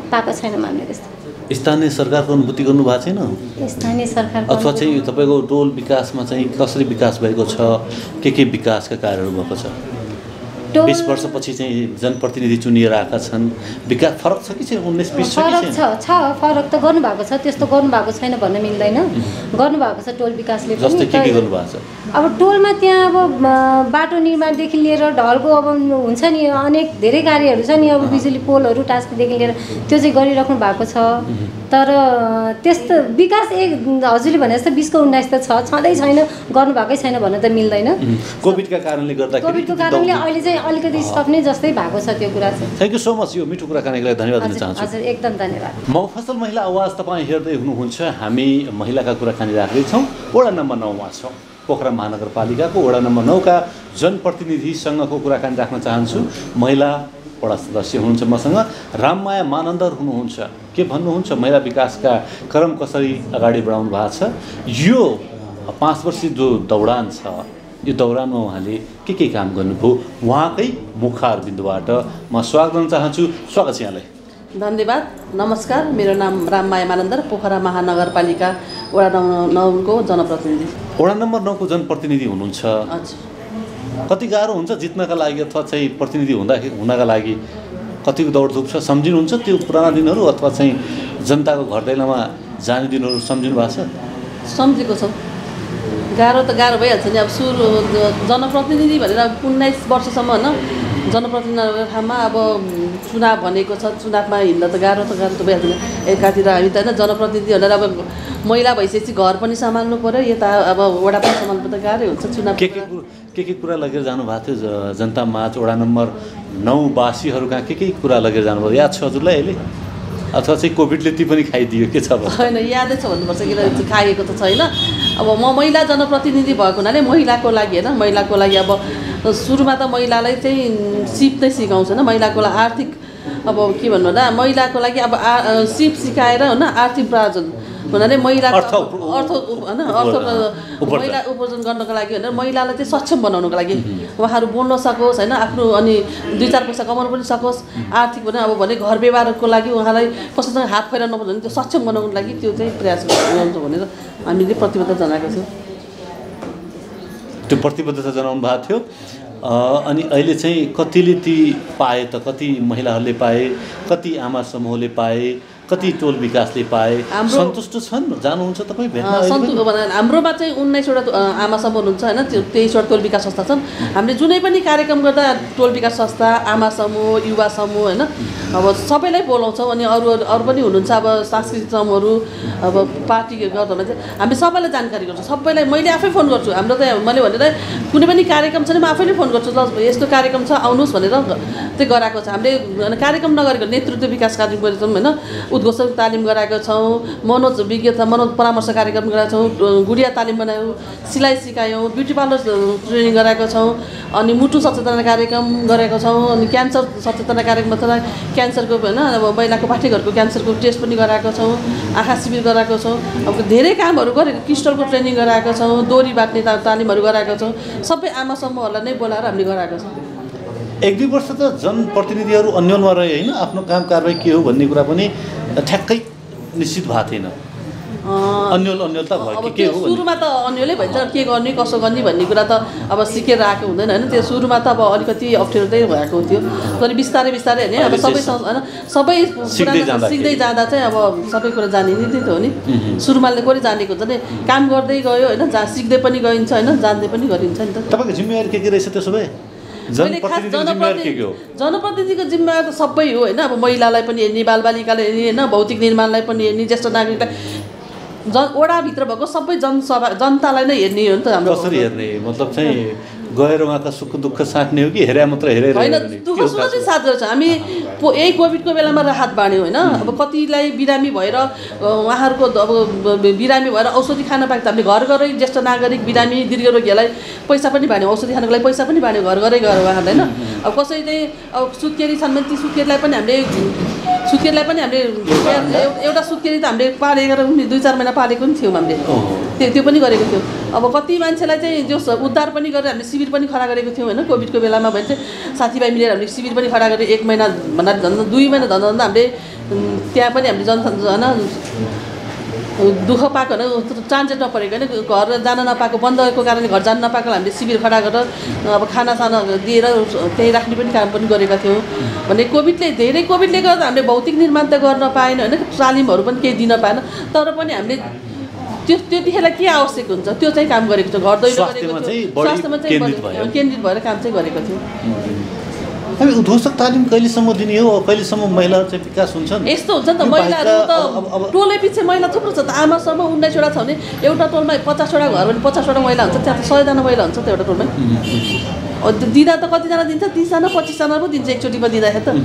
पाएको छैनौँ हामीले त्यस्तो। स्थानीय सरकारको अनुभूति गर्नु भएको छैन? स्थानीय सरकार अथवा चाहिँ तपाईँको टोल विकासमा चाहिँ कसरी विकास भएको छ, के विकासका कार्यहरू भएको छ? 20 वर्षपछि चाहिँ जनप्रतिनिधि चुनिएर आएका छन्, विकास फरक छ कि छैन? 19-20 फरक त गर्नुभएको छ, त्यस्तो गर्नुभएको छैन भन्न मिल्दैन। गर्नुभएको छ टोल विकासले पनि। जस्तै के गर्नुभएको छ? अब टोलमा त्यहाँ अब बाटो निर्माणदेखि लिएर ढलको अब हुन्छ नि अनेक धेरै कार्यहरू छ नि, अब बिजुली पोलहरू टास्कीदेखि लिएर त्यो चाहिँ गरिराख्नु भएको छ। तर त्यस्तो विकास हजुरले भने जस्तो 20 को 19 त छँदै छैन, गर्नुभएकै छैन भन्न त मिल्दैन। कोभिडका कारणले गर्दाखेरि कोभिडको कारणले अहिले चाहिँ अलिकति स्टप नै जस्तै भएको छ त्यो कुरा चाहिँ। थ्याङ्क यू सो मच यो मिठो कुराकानीको लागि धन्यवाद दिन चाहन्छु। हजुर एकदम धन्यवाद। मफसल महिला आवाज तपाईँ हेर्दै हुनुहुन्छ। हामी महिलाका कुराकानी राख्दैछौँ। वडा नम्बर 9 मा छौँ। पोखरा महानगरपालिकाको वडा नम्बर 9 का जनप्रतिनिधिसँगको कुराकानी राख्न चाहन्छु। महिला वडा सदस्य हुनुहुन्छ मसँग, राममाया मानन्दर हुनुहुन्छ। के भन्नुहुन्छ महिला विकासका क्रम कसरी अगाडि बढाउनु भएको छ? यो 5 वर्षीय जो दौडान छ, यो दौरानमा उहाँले के काम गर्नुभयो, उहाँकै मुखार बिन्दुबाट म स्वागत गर्न चाहन्छु। स्वागत छ यहाँलाई। धन्यवाद। नमस्कार, मेरो नाम राममाया मानन्दर, पोखरा महानगरपालिका वडा नम्बर 9 को जनप्रतिनिधि। वडा नम्बर 9 को जनप्रतिनिधि हुनुहुन्छ। कति गाह्रो हुन्छ जित्नका लागि अथवा चाहिँ प्रतिनिधि हुनका लागि? कतिको दौडधुप छ, सम्झिनुहुन्छ त्यो पुराना दिनहरू अथवा चाहिँ जनताको घर दैलोमा जाने दिनहरू सम्झिनु भएको छ? सम्झेको छ। गाह्रो त गाह्रो भइहाल्छ नि। अब सुरु जनप्रतिनिधि भनेर 19 वर्षसम्म होइन जनप्रतिनिधि ठाउँमा अब चुनाव भनेको छ, चुनावमा हिँड्दा त गाह्रो त भइहाल्छ नि। एकातिर हामी त होइन जनप्रतिनिधि भनेर अब महिला भइसकेपछि घर पनि सम्हाल्नु पऱ्यो, यता अब वडा पनि सम्हाल्नु त गाह्रै हुन्छ। चुनाव के कुरा लगेर जानुभएको थियो जनता माझ? वडा नम्बर 9 वासीहरूका के कुरा लगेर जानुभयो, याद छ हजुरलाई अहिले? अथवा चाहिँ कोभिडले ती पनि खाइदियो के छ? होइन, यादै छ भन्नुपर्छ, किन खाइएको त छैन। अब म महिला जनप्रतिनिधि भएको हुनाले महिलाको लागि होइन, महिलाको लागि अब सुरुमा त महिलालाई चाहिँ सिप नै सिकाउँछ होइन, महिलाको लागि आर्थिक अब के भन्नु होला, महिलाको लागि अब सिप सिकाएर होइन आर्थिक प्रावधान हुनाले महिलाको अर्थ होइन महिला उपार्जन गर्नको लागि भनेर महिलालाई चाहिँ सक्षम बनाउनको लागि उहाँहरू बोल्न सकोस् होइन, आफ्नो अनि 2-4 पैसा कमाउनु पनि सकोस्, आर्थिक भने अब भने घर व्यवहारको लागि उहाँलाई कसैसँग हात फैलाउनु नपर्छ भने त्यो सक्षम बनाउनको लागि त्यो चाहिँ प्रयास गर्नुहुन्छ भनेर हामीले प्रतिबद्धता जनाएको थियौँ। त्यो प्रतिबद्धता जनाउनु भएको थियो। अनि अहिले चाहिँ कतिले ती पाए त? कति महिलाहरूले पाए, कति आमा समूहले पाए, कति टोल विकासले पाए? सन्तुष्ट छन्? जानुहुन्छ तपाईँ भेट्न? हाम्रोमा चाहिँ 19वटा आमा समूह हुनुहुन्छ होइन, 23वटा टोल विकास संस्था छन्। हामीले जुनै पनि कार्यक्रम गर्दा टोल विकास संस्था, आमा समूह, युवा समूह होइन अब सबैलाई बोलाउँछौँ। अनि अरू पनि हुनुहुन्छ अब सांस्कृतिक समूहहरू, अब पार्टी गर्दामा चाहिँ हामी सबैलाई जानकारी गर्छौँ। सबैलाई मैले आफै फोन गर्छु। हाम्रो त मैले भनेर कुनै पनि कार्यक्रम छैन, म आफैले फोन गर्छु, ल यस्तो कार्यक्रम छ आउनुहोस् भनेर चाहिँ गराएको छ। हामीले कार्यक्रम नगरेको नेतृत्व विकास कार्यक्रम गरेको छौँ होइन, उद्घोषण तालिम गराएको छौँ, मनोज परामर्श कार्यक्रम गराएको छौँ, गुडिया तालिम बनायौँ, सिलाइ सिकायौँ, ब्युटी पार्लर ट्रेनिङ गराएको छौँ, अनि मुटु सचेतना कार्यक्रम गरेको छौँ, अनि क्यान्सर सचेतना कार्यक्रम क्यान्सरको होइन अब महिलाको पाठ्यघरको क्यान्सरको टेस्ट पनि गराएको छौँ, आँखा शिविर गराएको छौँ, अब धेरै कामहरू गरेको, क्रिस्टलको ट्रेनिङ गराएको छौँ, डोरी बाट्ने तालिमहरू गराएको छौँ। सबै आमा समूहहरूलाई नै बोलाएर हामीले गराएको छौँ। 1-2 वर्ष त जनप्रतिनिधिहरू अन्यलमा रहे होइन, आफ्नो काम कारबाही के हो भन्ने कुरा पनि ठ्याक्कै निश्चित भएको थिएन। अन्यल त भयो के हो? सुरुमा त अन्यलै भन्छ, के गर्ने कसो गर्ने भन्ने कुरा त अब सिकेर आएको हुँदैन होइन। त्यो सुरुमा त अब अलिकति अप्ठ्यारो चाहिँ भएको थियो, तर बिस्तारै होइन अब सबै होइन सबै सिक्दै जाँदा चाहिँ अब सबै कुरा जानिने त हो नि। सुरुमा कोही जानेको हुन्छ नि, काम गर्दै गयो होइन, सिक्दै पनि गइन्छ होइन, जान्दै पनि गरिन्छ नि त। तपाईँको जिम्मेवारी के रहेछ त्यसो भए? जनप्रतिनिधिको जिम्मेवार त सबै हो होइन। अब महिलालाई पनि हेर्ने, बालबालिकालाई हेर्ने होइन, भौतिक निर्माणलाई पनि हेर्ने, ज्येष्ठ नागरिकलाई वडाभित्र भएको सबै जनतालाई नै हेर्ने हो नि त हाम्रो। कसरी हेर्ने मतलब चाहिँ गएर उहाँका सुख दुःख साट्ने हो कि हेरे मात्र हेरेर होइन, दुःख सुख चाहिँ साथ गर्छ। हामी यही कोभिडको बेलामा राहत बाँड्यौँ होइन। अब कतिलाई बिरामी भएर उहाँहरूको अब बिरामी भएर औषधि खान पाएको त हामीले घर घरै ज्येष्ठ नागरिक बिरामी दीर्घरोगीहरूलाई पैसा पनि बाँड्यौँ, औषधि खानको लागि पैसा पनि बाँड्यौँ घर घरै गएर उहाँहरूलाई होइन। अब कसै चाहिँ अब सुत्केरी छन् भने ती सुत्केरीलाई पनि हामीले एउटा सुत्केरी त हामीले पालेर 2-4 महिना पालेको पनि थियौँ हामीले, त्यो पनि गरेको थियौँ। अब कति मान्छेलाई चाहिँ जो उद्धार पनि गरेर हामीले शिविर पनि खडा गरेको थियौँ होइन। कोभिडको बेलामा भने चाहिँ साथीभाइ मिलेर हामीले शिविर पनि खडा गरेर 1 महिना भन्दा 2 महिना झन्डा हामीले त्यहाँ पनि हामीले होइन दुःख पाएको होइन, ट्रान्जेक्ट नपरेको होइन, घर जान नपाएको, बन्दको कारणले घर जान नपाएको हामीले शिविर खडा गरेर अब खानासाना दिएर त्यहीँ राख्ने पनि काम पनि गरेका थियौँ। भने कोभिडले गर्दा हामीले भौतिक निर्माण त गर्न पाएन होइन, तालिमहरू पनि केही दिन पाएन, तर पनि हामीले त्यतिखेर के आवश्यक हुन्छ त्यो चाहिँ काम गरेको छ। घर दैलो गरेको थियो, स्वास्थ्यमा चाहिँ केन्द्रित भएर काम चाहिँ गरेको थियो। हामी उद्घोषक तालिम कहिलेसम्म दिने हो, कहिलेसम्म महिलाहरू चाहिँ विकास हुन्छन्? यस्तो हुन्छ नि त, महिलाहरू त टोलै पछि महिला थुप्रो छ त। आमासम्म 19वटा छ भने एउटा टोलमा 50वटा घर भने 50वटा महिला हुन्छ, त्यहाँ त 100जना महिला हुन्छ त एउटा टोलमै। दिँदा त कतिजना दिन्छ, 30जना 25जना पो दिन्छ एकचोटिमा दिँदाखेरि त।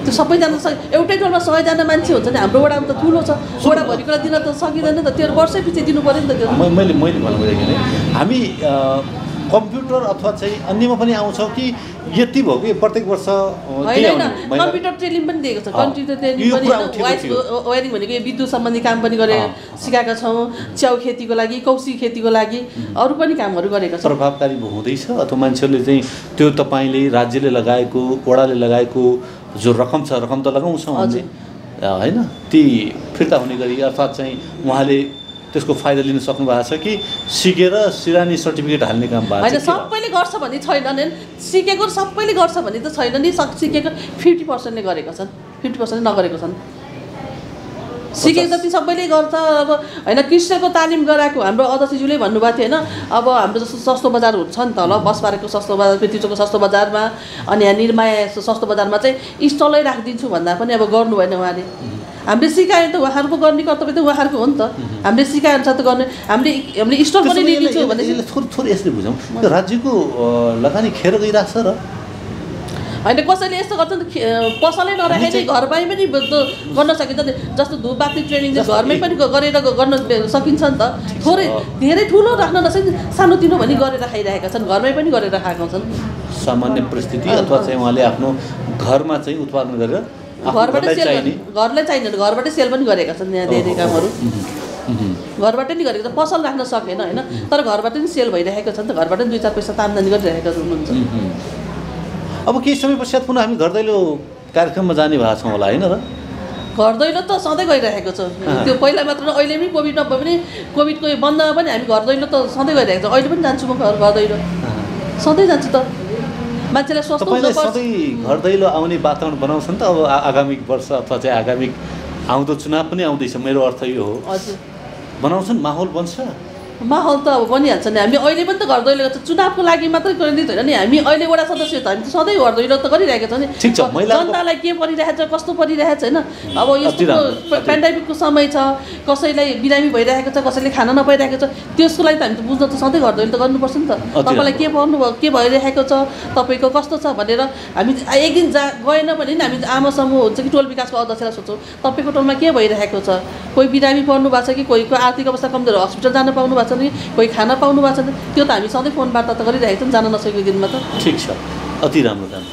त्यो सबैजना एउटै टोलमा 100जना मान्छे हुन्छ नि, हाम्रो वडामा त ठुलो छ, वडाभरिकोलाई दिन त सकिँदैन नि त, त्यो वर्षै पछि दिनु पऱ्यो नि त। त्यो मैले भन्नु खोजेको हामी कम्प्युटर अथवा चाहिँ अन्यमा पनि आउँछौँ कि यति भयो कि प्रत्येक वर्ष कम्प्युटर ट्रेनिङ पनि दिएको छ। कम्प्युटर ट्रेनिङ पनि वाइस वायरिङ भनेको विद्युत सम्बन्धी काम पनि गरे सिकाएका छौँ। च्याउ खेतीको लागि, कौशी खेतीको लागि अरू पनि कामहरू गरेका छौँ। प्रभावकारी हुँदैछ अथवा मान्छेहरूले चाहिँ त्यो तपाईँले राज्यले लगाएको वडाले लगाएको जो रकम छ रकम त लगाउँछौँ हामीले होइन, ती फिर्ता हुने गरी अर्थात् चाहिँ उहाँले त्यसको फाइदा लिन सक्नु भएको छ कि सिकेर सिरानी सर्टिफिकेट हाल्ने काम भएको होइन? सबैले गर्छ भन्ने छैन नि, सिकेको सबैले गर्छ भन्ने त छैन नि। सिकेको 50%ले गरेका छन्, 50% नगरेको छन्। सिकेको जति सबैले गर्छ। अब होइन कृष्णको तालिम गराएको हाम्रो अध्यक्षज्यूले भन्नुभएको थियो होइन, अब हाम्रो जस्तो सस्तो बजारहरू छ नि त ल, बसपारेको सस्तो बजार, पृथ्वीचोकको सस्तो बजारमा अनि यहाँ निर्माया सस्तो बजारमा चाहिँ स्टलै राखिदिन्छु भन्दा पनि अब गर्नु भएन उहाँले। हामीले सिकायो त, उहाँहरूको गर्ने कर्तव्य त उहाँहरूको हो नि त, हामीले सिकाएअनुसार त गर्ने। हामीले स्टल पनि लिदिन्छौँ भने थोरै यसरी बुझौँ, राज्यको लगानी खेर गइरहेछ र होइन। कसैले यस्तो गर्छ नि, पसलै नराखेर घरमै पनि गर्न सकिन्छ। जस्तो धुपबाती ट्रेनिङ चाहिँ घरमै पनि गरेर गर्न सकिन्छ नि त। थोरै धेरै ठुलो राख्न नसकिन्छ, सानोतिनो भने गरेर खाइरहेका छन्, घरमै पनि गरेर खाएका छन्। सामान्य परिस्थिति अथवा चाहिँ उहाँले आफ्नो घरमा चाहिँ उत्पादन गरेर घरबाटै चाहिने घरबाटै सेल पनि गरेका छन्। यहाँ धेरै कामहरू घरबाटै नि गरेको छ, पसल राख्न सकेन होइन, तर घरबाट नि सेल भइरहेको छ नि त, घरबाट नि 2-4 पैसा त आम्दानी गरिरहेका हुनुहुन्छ। अब केही समय पश्चात पुनः हामी घर दैलो कार्यक्रममा जाने भएको छौँ होला होइन र? घर दैलो त सधैँ गइरहेको छ, त्यो पहिला मात्र अहिले पनि कोभिड नभए पनि कोभिडको बन्दमा पनि हामी घर दैलो त सधैँ गइरहेको छ। अहिले पनि जान्छु म घर दैलो, सधैँ जान्छु त। मान्छेलाई स्वस्थ हुनुपर्छ। सधैँ घर दैलो आउने वातावरण बनाउँछ नि त। अब आगामी वर्ष अथवा चाहिँ आगामी आउँदो चुनाव पनि आउँदैछ, मेरो अर्थ यो हो। हजुर बनाउँछन्, माहौल बन्छ। माहौल त अब बनिहाल्छ नि। हामी अहिले पनि त घर दैलो गर्छ, चुनावको लागि मात्रै केन्द्रित होइन नि। हामी अहिले वडा सदस्य त हामी त सधैँ घर दैलो त गरिरहेको छ नि। जनतालाई के परिरहेछ, कस्तो परिरहेछ होइन। अब यस्तो पेन्डेमिकको समय छ, कसैलाई बिरामी भइरहेको छ, कसैले खान नपाइरहेको छ, त्यसको लागि त हामी त बुझ्न त सधैँ घर दैलो त गर्नुपर्छ नि त। तपाईँलाई के पर्नुभयो, के भइरहेको छ, तपाईँको कस्तो छ भनेर हामी एक दिन गएन भने नि हामी आमा समूह हुन्छ कि टोल विकासको अध्यक्षलाई सोध्छौँ, तपाईँको टोलमा के भइरहेको छ, कोही बिरामी पर्नु भएको छ कि कोहीको आर्थिक अवस्था कमजोर हस्पिटल जान पाउनु भएको छ, कोही खाना पाउनु भएको छ, त्यो त हामी सधैँ फोन वार्ता त गरिरहेको छौँ, जान नसकेको दिनमा त। ठिक छ, अति राम्रो काम।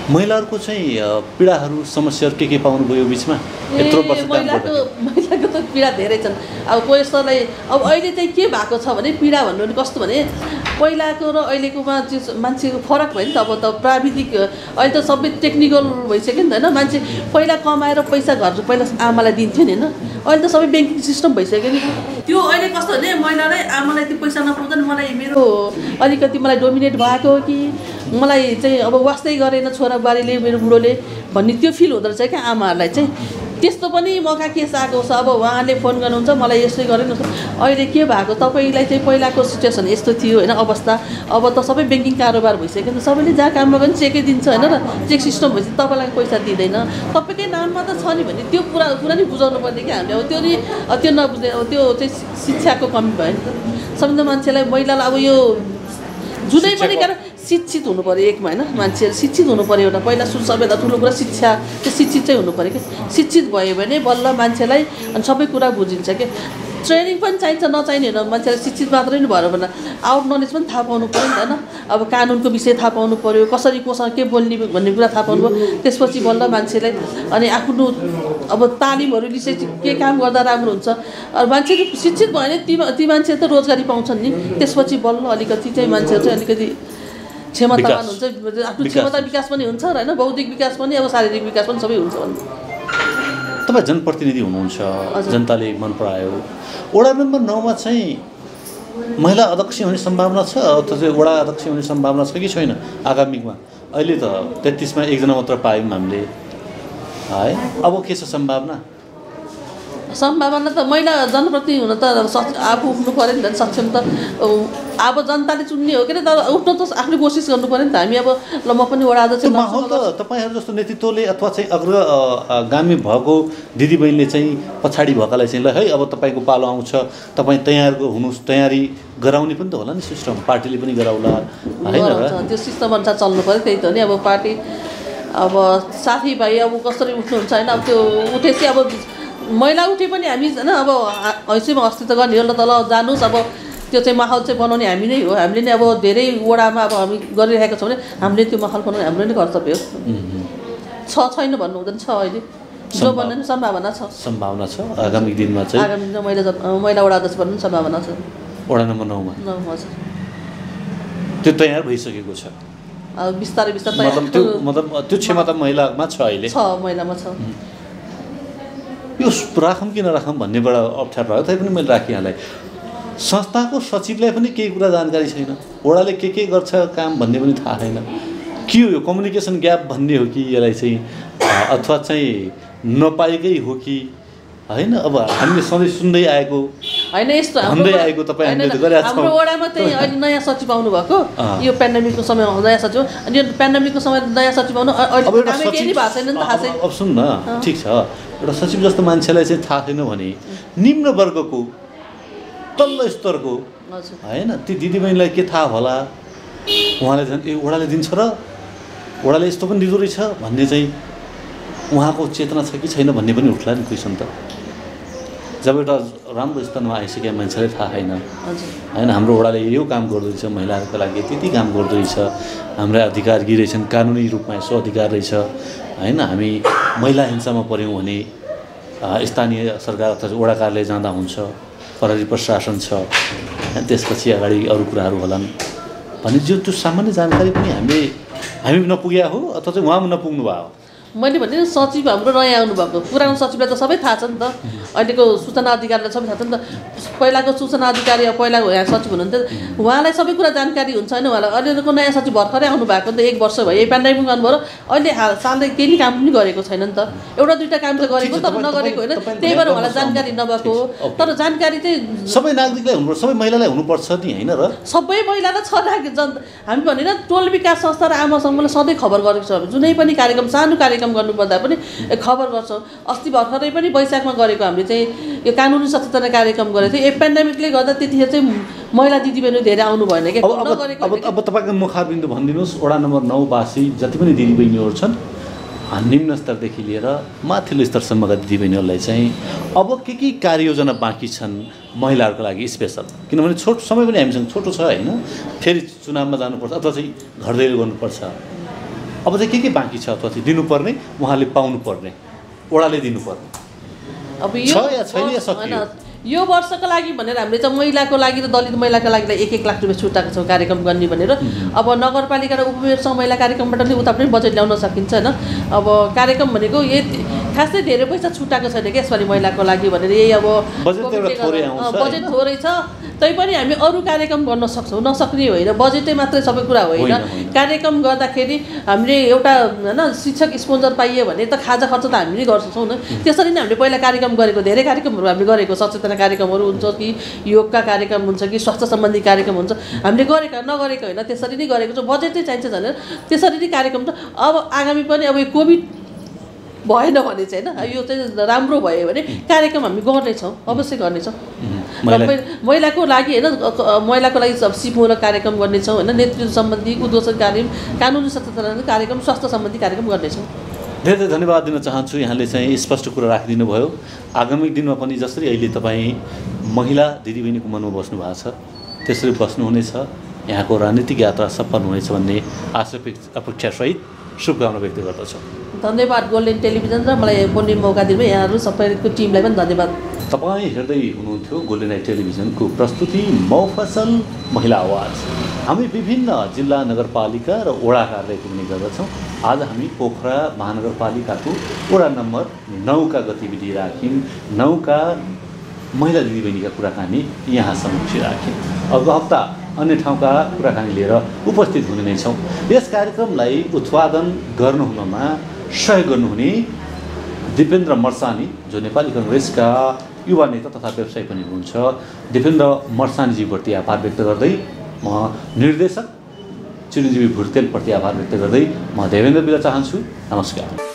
महिलाहरूको चाहिँ पीडाहरू समस्याहरू के पाउनुभयो बिचमा यत्रो वर्ष? महिलाको त पीडा धेरै छन्। अब कोही जस्तोलाई अब अहिले चाहिँ के भएको छ भने पीडा भन्नु भने कस्तो भने पहिलाको र अहिलेकोमा चाहिँ मान्छेको फरक भयो नि त। अब त प्राविधिक अहिले त सबै टेक्निकल भइसक्यो नि त होइन। मान्छे पहिला कमाएर पैसा घर पहिला आमालाई दिन्थ्यो नि होइन, अहिले त सबै ब्याङ्किङ सिस्टम भइसक्यो नि। त्यो अहिले कस्तो भने महिलालाई आमालाई त्यो पैसा नपाउँदा नि मलाई मेरो अलिकति मलाई डोमिनेट भएको हो कि मलाई चाहिँ अब वास्तै गरेन छोराबुहारीले मेरो बुढोले भन्ने त्यो फिल हुँदो रहेछ क्या आमाहरूलाई चाहिँ। त्यस्तो पनि मौका केस आएको छ। अब उहाँले फोन गर्नुहुन्छ मलाई यसै गरिदिनुहोस्, अहिले के भएको तपाईँलाई चाहिँ पहिलाको सिचुएसन यस्तो थियो होइन अवस्था, अब त सबै ब्याङ्किङ कारोबार भइसक्यो नि त, सबैले जहाँ काममा पनि चेकै दिन्छ होइन र, चेक सिस्टम भएपछि तपाईँलाई पैसा दिँदैन, तपाईँकै नाममा त छ नि भने त्यो कुरा नि बुझाउनु पर्ने कि हामीले। अब त्यो नबुझ्ने अब त्यो चाहिँ शिक्षाको कमी भयो नि त। सबैजना मान्छेलाई महिलालाई अब यो जुनै पनि कारण शिक्षित हुनु पऱ्यो एकमा होइन, मान्छेहरू शिक्षित हुनु पऱ्यो। एउटा पहिला सबैभन्दा ठुलो कुरा शिक्षा, त्यो शिक्षित चाहिँ हुनु पऱ्यो कि। शिक्षित भयो भने बल्ल मान्छेलाई अनि सबै कुरा बुझिन्छ कि। ट्रेनिङ पनि चाहिन्छ, नचाहिने होइन, मान्छेलाई शिक्षित मात्रै नै भएर भन्दा आउट नलेज पनि थाहा पाउनु पऱ्यो नि त होइन। अब कानुनको विषय थाहा पाउनु पऱ्यो, कसरी कोसँग के बोल्ने भन्ने कुरा थाहा पाउनु पऱ्यो। त्यसपछि बल्ल मान्छेलाई अनि आफ्नो अब तालिमहरू लिएर के काम गर्दा राम्रो हुन्छ। अब मान्छेहरू शिक्षित भयो भने ती मान्छेहरू त रोजगारी पाउँछन् नि, त्यसपछि बल्ल अलिकति चाहिँ मान्छेहरू चाहिँ अलिकति क्षमतावान हुन्छ, आफ्नो क्षमता विकास पनि हुन्छ र होइन, बौद्धिक विकास पनि अब शारीरिक विकास पनि सबै हुन्छ भन्नु। तपाईँ जनप्रतिनिधि हुनुहुन्छ, जनताले मन परायो। वडा नम्बर 9 मा चाहिँ महिला अध्यक्ष हुने सम्भावना छ अथवा चाहिँ वडा अध्यक्ष हुने सम्भावना छ कि छैन आगामीमा? अहिले त 33 मा एकजना मात्र पायौँ हामीले है, अब के छ सम्भावना? सम्भावना त महिला जनप्रतिनिधि हुन त आफू उठ्नु पऱ्यो नि त, सक्षम त अब जनताले चुन्ने हो कि तर उठ्न त आफ्नो कोसिस गर्नु पऱ्यो नि त। हामी अब ल म पनि वडा अध्यक्ष माहौल त तपाईँहरू जस्तो नेतृत्वले अथवा चाहिँ अग्रगामी भएको दिदीबहिनीले चाहिँ पछाडि भएकालाई चाहिँ ल है अब तपाईँको पालो आउँछ, तपाईँ तयारको हुनुहोस्, तयारी गराउने पनि त होला नि सिस्टम, पार्टीले पनि गराउला होइन, त्यो सिस्टम अनुसार चल्नु पऱ्यो। त्यही त नि अब पार्टी अब साथीभाइ अब कसरी उठ्नुहुन्छ होइन, अब त्यो उठेपछि अब महिला उठे पनि हामी होइन अब हैसियतमा अस्तित्व गर्ने हो ल त, ल जानुहोस्। अब त्यो चाहिँ माहौल चाहिँ बनाउने हामी नै हो, हामीले नै अब धेरै वडामा अब हामी गरिरहेको छौँ भने हामीले त्यो माहौल बनाउने हाम्रो नै कर्तव्य हो। छैन भन्नु हुँदैन, छ अहिले जो भन्ने सम्भावना छ, सम्भावना छ आगामी दिनमा चाहिँ आगामी दिनमा महिला वडा अध्यक्ष बन्ने सम्भावना छ। वडा नम्बर 9 मा छ, त्यो तयार भइसकेको छ अब बिस्तारै मतलब त्यो क्षमता महिलामा छ, अहिले छ महिलामा छ। यो राखौँ कि नराखौँ भन्ने बडा अप्ठ्यारो रह्यो, तैपनि मैले राखिहालेँ। संस्थाको सचिवलाई पनि केही कुरा जानकारी छैन, वडाले के गर्छ काम भन्ने पनि थाहा छैन। के हो यो कम्युनिकेसन ग्याप भन्ने हो कि यसलाई चाहिँ अथवा चाहिँ नपाएकै हो कि होइन? अब हामीले सधैँ सुन्दै आएको होइन, यस्तो भन्दै आएको तपाईँ हामीले गरेका छौँ। हाम्रो वडामा चाहिँ अहिले नयाँ सचिव आउनु भएको, यो पेन्डेमिकको समयमा नयाँ सचिव, अनि यो पेन्डेमिकको समयमा नयाँ सचिव आउनु अहिले कामै केही भएको छैन नि त, थाहा छैन। अब सुन न, ठिक छ, एउटा सचिव जस्तो मान्छेलाई चाहिँ थाहा छैन भने निम्न वर्गको तल्लो स्तरको होइन ती दिदीबहिनीलाई के थाहा होला? उहाँले झन् ए वडाले दिन्छ र वडाले यस्तो पनि दिँदो रहेछ भन्ने चाहिँ उहाँको चेतना छ कि छैन भन्ने पनि उठ्ला नि क्वेसन त। जब एउटा राम्रो स्थानमा आइसकेका मान्छेलाई थाहा छैन होइन हाम्रो वडाले यो काम गर्दो रहेछ, महिलाहरूको लागि त्यति काम गर्दो रहेछ, हाम्रा अधिकार के रहेछन्, कानुनी रूपमा यसो अधिकार रहेछ होइन, हामी महिला हिंसामा पऱ्यौँ भने स्थानीय सरकार अथवा वडा कार्यालय जाँदा हुन्छ, प्रहरी प्रशासन छ, त्यसपछि अगाडि अरू कुराहरू होलान् भने जो त्यो सामान्य जानकारी पनि हामी नपुग्या हो अथवा चाहिँ उहाँ नपुग्नु भयो हो। मैले भने सचिव हाम्रो नयाँ आउनुभएको, पुरानो सचिवलाई त सबै थाहा छ नि त, अहिलेको सूचना अधिकारीलाई सबै थाहा छ नि त। पहिलाको सूचना अधिकारी अब पहिला यहाँ सचिव हुनुहुन्थ्यो, उहाँलाई सबै कुरा जानकारी हुन्छ होइन, उहाँलाई अहिलेको नयाँ सचिव भर्खरै आउनु भएको नि त, 1 वर्ष भयो, यही पेन्डेमिक आउनुभयो र अहिले सालले केही काम पनि गरेको छैन नि त, एउटा दुईवटा काम त गरेको तर नगरेको होइन, त्यही भएर उहाँलाई जानकारी नभएको हो। तर जानकारी चाहिँ सबै नागरिकलाई हुनुपर्छ, सबै महिलालाई हुनुपर्छ नि होइन र, सबै महिलालाई छ हामी भनेर टोल विकास संस्था र आमा समूहले सधैँ खबर गरेको छ, जुनै पनि कार्यक्रम सानो कार्यक्रम गर्नुपर्दा पनि खबर गर्छौँ। अस्ति भर्खरै पनि वैशाखमा गरेको हामीले चाहिँ यो कानुनी सचेतना कार्यक्रम गरेको थियो, यो पेन्डेमिकले गर्दा त्यतिखेर चाहिँ महिला दिदीबहिनी धेरै आउनु भएन कि। अब तपाईँको मुखारबिन्दु भनिदिनुहोस्, वडा नम्बर 9 वासी जति पनि दिदीबहिनीहरू छन् निम्न स्तरदेखि लिएर माथिल्लो स्तरसम्मका दिदीबहिनीहरूलाई चाहिँ अब के कार्ययोजना बाँकी छन् महिलाहरूको लागि स्पेसल? किनभने छोटो समय पनि हामीसँग छोटो छ होइन, फेरि चुनावमा जानुपर्छ अथवा चाहिँ घर दैलो गर्नुपर्छ, अब चाहिँ के बाँकी छ अथवा चाहिँ दिनुपर्ने, उहाँले पाउनुपर्ने, वडाले दिनुपर्ने अब यो या छैन या सकियो? यो वर्षको लागि भनेर हामीले चाहिँ महिलाको लागि र दलित महिलाको लागि 1-1 लाख रुपियाँ छुट्याएको छौँ कार्यक्रम गर्ने भनेर। अब नगरपालिका र उपमेयरसँग महिला कार्यक्रमबाट नै उता पनि बजेट ल्याउन सकिन्छ होइन। अब कार्यक्रम भनेको खासै धेरै पैसा छुट्याएको छैन क्या यसपालि महिलाको लागि भनेर यही अब बजेट थोरै छ तैपनि हामी अरू कार्यक्रम गर्न सक्छौँ नसक्ने होइन बजेटै मात्रै सबै कुरा होइन कार्यक्रम गर्दाखेरि हामीले एउटा होइन शिक्षक स्पोन्सर पाइयो भने त खाजा खर्च त हामी नै गर्छौँ न त्यसरी नै हामीले पहिला कार्यक्रम गरेको धेरै कार्यक्रमहरू हामीले गरेको सचेतना कार्यक्रमहरू हुन्छ कि योगका कार्यक्रम हुन्छ कि स्वास्थ्य सम्बन्धी कार्यक्रम हुन्छ हामीले गरेका नगरेको होइन त्यसरी नै गरेको छ बजेटै चाहिन्छ भनेर त्यसरी नै कार्यक्रम त अब आगामी पनि अब यो कोभिड भएन भने चाहिँ होइन यो चाहिँ राम्रो भयो भने कार्यक्रम हामी गर्नेछौँ अवश्य गर्नेछौँ महिलाको लागि होइन महिलाको लागि सिपमूलक कार्यक्रम गर्नेछौँ होइन नेतृत्व सम्बन्धी उद्घोषण कार्यक्रम कानुनी सचेतना कार्यक्रम स्वास्थ्य सम्बन्धी कार्यक्रम गर्नेछौँ धेरै धेरै धन्यवाद दिन चाहन्छु यहाँले चाहिँ स्पष्ट कुरा राखिदिनु भयो आगामी दिनमा पनि जसरी अहिले तपाईँ महिला दिदीबहिनीको मनमा बस्नु भएको छ त्यसरी बस्नुहुनेछ यहाँको राजनीतिक यात्रा सफल हुनेछ भन्ने आशा अपेक्षासहित शुभकामना व्यक्त गर्दछु धन्यवाद गोल्डेन टेलिभिजन र मलाई बोल्ने मौका दिनु यहाँहरू सबैको टिमलाई पनि धन्यवाद तपाईँ हेर्दै हुनुहुन्थ्यो गोल्डेन टेलिभिजनको प्रस्तुति मौफसल महिला आवाज हामी विभिन्न जिल्ला नगरपालिका र वडा कार्यालय पुग्ने गर्दछौँ आज हामी पोखरा महानगरपालिकाको वडा नम्बर 9 का गतिविधि राख्यौँ 9 का महिला दिदीबहिनीका कुराकानी यहाँ समक्ष राख्यौँ अर्को हप्ता अन्य ठाउँका कुराकानी लिएर उपस्थित हुने नै छौँ यस कार्यक्रमलाई उत्पादन गर्नुहुनमा सहयोग गर्नुहुने दिपेन्द्र मर्सानी जो नेपाली काङ्ग्रेसका युवा नेता तथा व्यवसायी पनि हुनुहुन्छ दिपेन्द्र मर्सानीजीप्रति आभार व्यक्त गर्दै म निर्देशक चिरञ्जीवी भुर्तेलप्रति आभार व्यक्त गर्दै म देवेन्द्र बिदा चाहन्छु नमस्कार